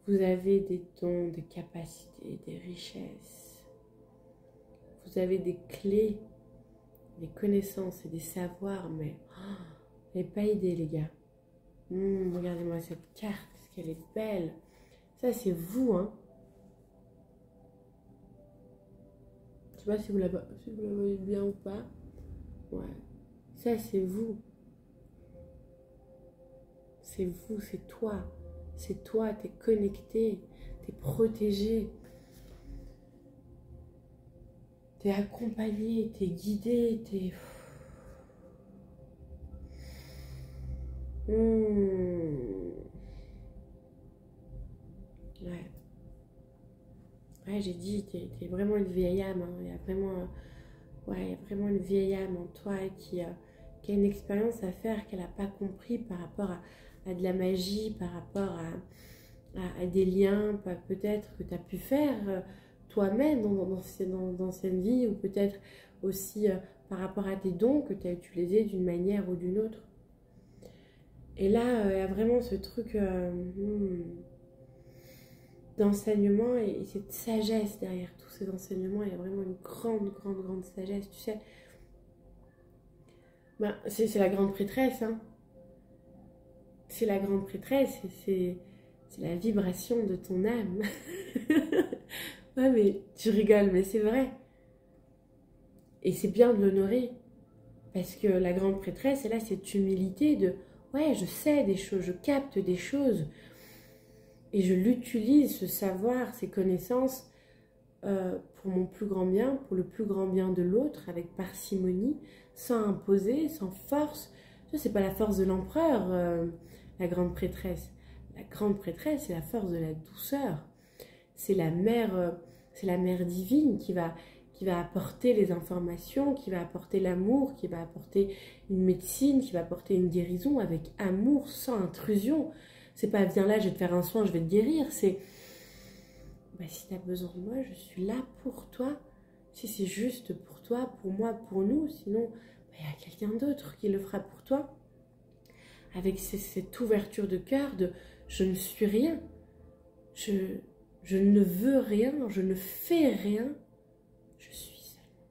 Vous avez des dons, des capacités, des richesses. Vous avez des clés, des connaissances et des savoirs, mais vous n'avez pas idée, les gars. Regardez-moi cette carte, parce qu'elle est belle. Ça, c'est vous, hein. Je sais pas si vous la voyez bien ou pas. Ouais. Ça, c'est vous. C'est vous, c'est toi. C'est toi, t'es connecté, t'es protégé. T'es accompagné, t'es guidé, t'es... Ouais. Ouais, j'ai dit, t'es vraiment une vieille âme, hein. Il y a vraiment... Ouais, il y a vraiment une vieille âme en toi qui a une expérience à faire qu'elle n'a pas compris par rapport à de la magie, par rapport à des liens peut-être que tu as pu faire toi-même dans cette vie, ou peut-être aussi par rapport à tes dons que tu as utilisés d'une manière ou d'une autre. Et là, il y a vraiment ce truc d'enseignement et cette sagesse derrière tous ces enseignements. Il y a vraiment une grande sagesse, tu sais. Ben, c'est la grande prêtresse, hein. C'est la grande prêtresse, c'est la vibration de ton âme. Ouais, mais tu rigoles, mais c'est vrai. Et c'est bien de l'honorer. Parce que la grande prêtresse, elle a cette humilité de ouais, je sais des choses, je capte des choses. Et je l'utilise, ce savoir, ces connaissances, pour mon plus grand bien, pour le plus grand bien de l'autre, avec parcimonie, sans imposer, sans force. Ça, c'est pas la force de l'empereur, la grande prêtresse. La grande prêtresse, c'est la force de la douceur. C'est la mère divine qui va apporter les informations, qui va apporter l'amour, qui va apporter une médecine, qui va apporter une guérison avec amour, sans intrusion. C'est pas viens là, je vais te faire un soin, je vais te guérir. C'est bah, si tu as besoin de moi, je suis là pour toi. Si c'est juste pour toi, pour moi, pour nous, sinon il y a quelqu'un d'autre qui le fera pour toi. Avec cette ouverture de cœur de je ne suis rien, je ne veux rien, je ne fais rien, je suis seulement.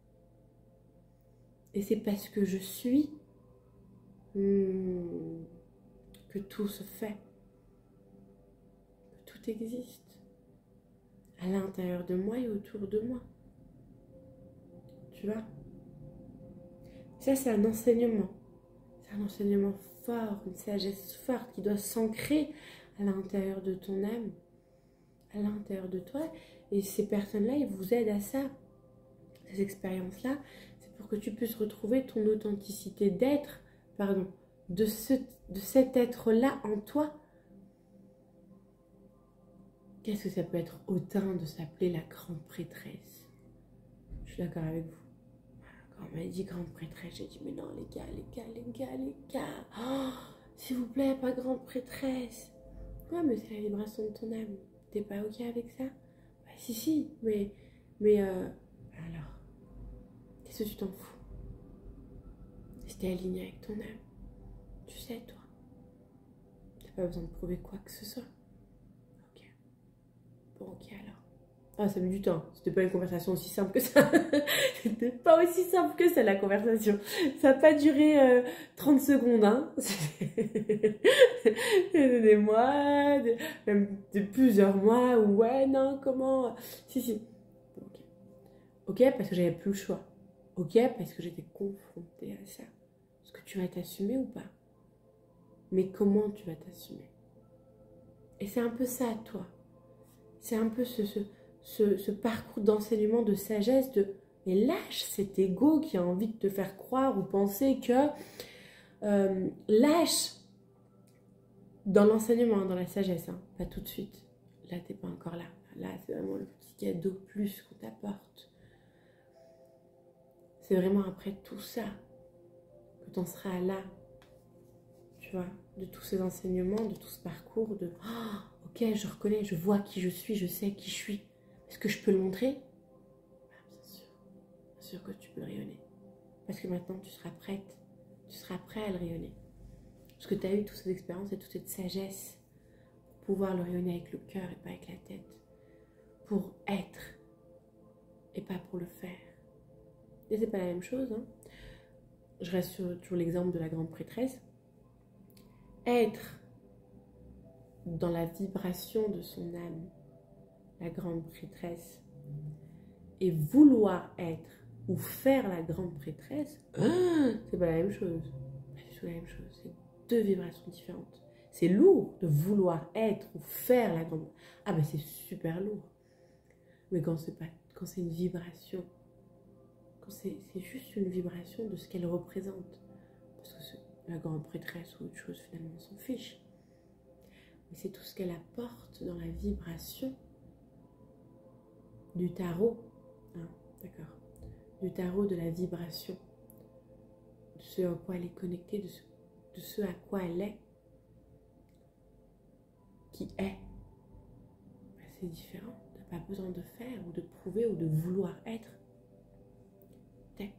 Et c'est parce que je suis que tout se fait, que tout existe à l'intérieur de moi et autour de moi. Tu vois? Ça, c'est un enseignement. C'est un enseignement fort, une sagesse forte qui doit s'ancrer à l'intérieur de ton âme, à l'intérieur de toi. Et ces personnes-là, ils vous aident à ça. Ces expériences-là, c'est pour que tu puisses retrouver ton authenticité d'être, de cet être-là en toi. Qu'est-ce que ça peut être hautain de s'appeler la grande prêtresse? Je suis d'accord avec vous. Quand on m'a dit grande prêtresse, j'ai dit mais non les gars, oh, s'il vous plaît, pas grande prêtresse. Ouais, mais c'est la vibration de ton âme. T'es pas ok avec ça? Bah si, mais alors, qu'est-ce que tu t'en fous? Si t'es aligné avec ton âme, tu sais toi. T'as pas besoin de prouver quoi que ce soit. Ok. Bon, ok alors. Ah, ça met du temps. C'était pas une conversation aussi simple que ça. C'était pas aussi simple que ça, la conversation. Ça n'a pas duré 30 secondes, hein. Des mois, même de plusieurs mois. Ouais, non, comment... Si. Ok. Ok, parce que j'avais plus le choix. Ok, parce que j'étais confrontée à ça. Est-ce que tu vas t'assumer ou pas? Mais comment tu vas t'assumer? Et c'est un peu ça, toi. C'est un peu ce parcours d'enseignement, de sagesse, mais lâche cet ego qui a envie de te faire croire ou penser que lâche dans l'enseignement, dans la sagesse, hein, pas tout de suite. Là, t'es pas encore là. Là, c'est vraiment le petit cadeau plus qu'on t'apporte. C'est vraiment après tout ça que t'en seras là, tu vois, de tous ces enseignements, de tout ce parcours, de oh, ok, je reconnais, je vois qui je suis, je sais qui je suis. Est-ce que je peux le montrer? Bien sûr que tu peux le rayonner. Parce que maintenant, tu seras prête, tu seras prêt à le rayonner. Parce que tu as eu toutes ces expériences et toute cette sagesse pour pouvoir le rayonner avec le cœur et pas avec la tête. Pour être et pas pour le faire. Et c'est pas la même chose, hein. Je reste sur toujours l'exemple de la grande prêtresse. Être dans la vibration de son âme, la grande prêtresse, et vouloir être ou faire la grande prêtresse, c'est pas la même chose. Pas du tout la même chose. C'est deux vibrations différentes. C'est lourd de vouloir être ou faire la grande. Ah ben c'est super lourd. Mais quand c'est pas, quand c'est une vibration, quand c'est juste une vibration de ce qu'elle représente, parce que la grande prêtresse ou autre chose finalement on s'en fiche. Mais c'est tout ce qu'elle apporte dans la vibration du tarot, hein, d'accord, du tarot de la vibration, de ce à quoi elle est connectée, de ce à quoi elle est, qui est. Ben, c'est différent. Tu n'as pas besoin de faire ou de prouver ou de vouloir être. T'es.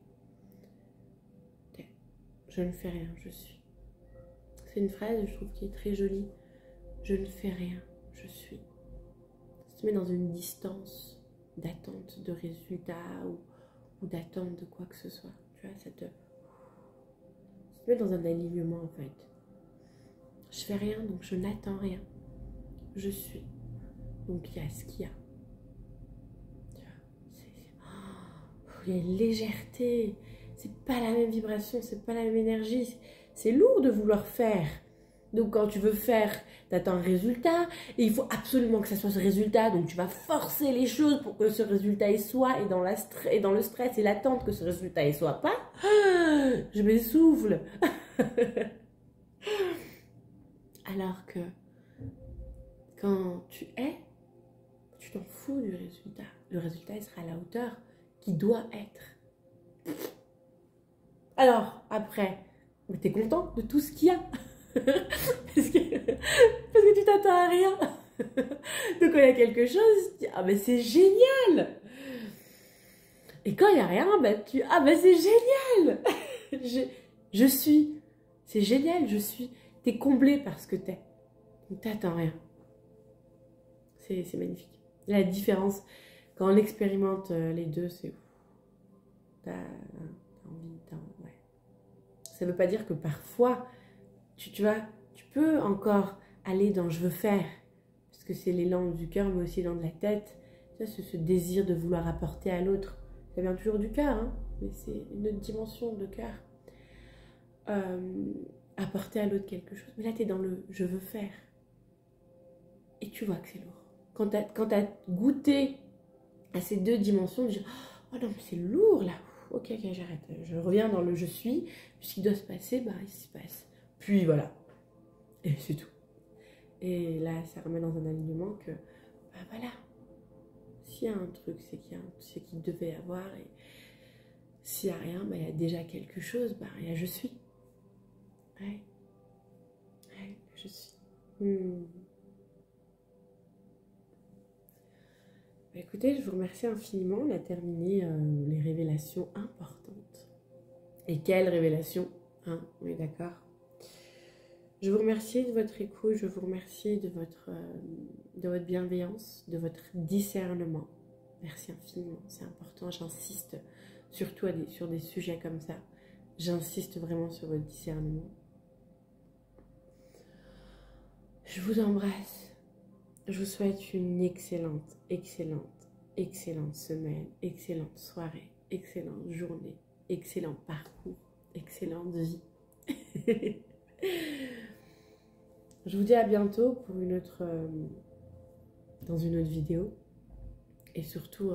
Je ne fais rien, je suis. C'est une phrase, je trouve, qui est très jolie. Je ne fais rien, je suis. Ça te met dans une distance d'attente de résultats ou d'attente de quoi que ce soit. Tu vois, ça te met dans un alignement en fait. Je fais rien, donc je n'attends rien. Je suis. Donc il y a ce qu'il y a. Tu vois, il y a une légèreté. C'est pas la même vibration, c'est pas la même énergie. C'est lourd de vouloir faire. Donc quand tu veux faire, tu attends un résultat et il faut absolument que ça soit ce résultat. Donc tu vas forcer les choses pour que ce résultat y soit et dans le stress et l'attente que ce résultat y soit pas. Je m'essouffle. Alors que quand tu es, tu t'en fous du résultat. Le résultat, il sera à la hauteur qu'il doit être. Alors, après, tu es content de tout ce qu'il y a. parce que tu t'attends à rien. Donc, quand il y a quelque chose, tu dis, ah ben c'est génial. Et quand il n'y a rien, ben tu ah ben c'est génial. je suis. C'est génial, je suis. T'es comblé par ce que t'es. Donc, t'attends rien. C'est magnifique. La différence, quand on expérimente les deux, c'est... T'as envie, ouais. Ça ne veut pas dire que parfois, tu vois, tu peux encore aller dans « je veux faire », parce que c'est l'élan du cœur, mais aussi l'élan de la tête. Tu vois, ce désir de vouloir apporter à l'autre. Ça vient toujours du cœur, hein, mais c'est une autre dimension de cœur. Apporter à l'autre quelque chose. Mais là, tu es dans le « je veux faire ». Et tu vois que c'est lourd. Quand tu as goûté à ces deux dimensions, tu dis « oh non, mais c'est lourd là ». Ok, j'arrête. Je reviens dans le « je suis ». Puis ce qui doit se passer, bah, il se passe. Puis voilà. Et c'est tout. Et là, ça remet dans un alignement que, bah voilà. S'il y a un truc, c'est qu'il devait y avoir. Et s'il n'y a rien, bah, il y a déjà quelque chose. Bah, il y a « je suis ». Ouais. Ouais, je suis. Bah, écoutez, je vous remercie infiniment. On a terminé les révélations importantes. Et quelles révélations, hein, on est d'accord. Je vous remercie de votre écoute, je vous remercie de votre bienveillance, de votre discernement. Merci infiniment, c'est important, j'insiste surtout sur des sujets comme ça. J'insiste vraiment sur votre discernement. Je vous embrasse. Je vous souhaite une excellente, excellente, excellente semaine, excellente soirée, excellente journée, excellent parcours, excellente vie. Je vous dis à bientôt pour dans une autre vidéo. Et surtout,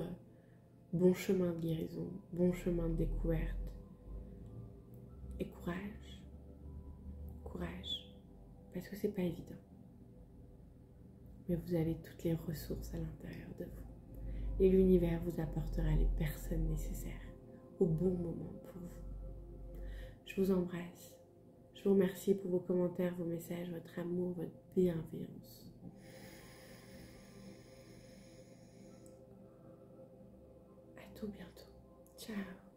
bon chemin de guérison, bon chemin de découverte. Et courage, courage. parce que c'est pas évident. Mais vous avez toutes les ressources à l'intérieur de vous. Et l'univers vous apportera les personnes nécessaires au bon moment pour vous. Je vous embrasse. Je vous remercie pour vos commentaires, vos messages, votre amour, votre bienveillance. À tout bientôt. Ciao.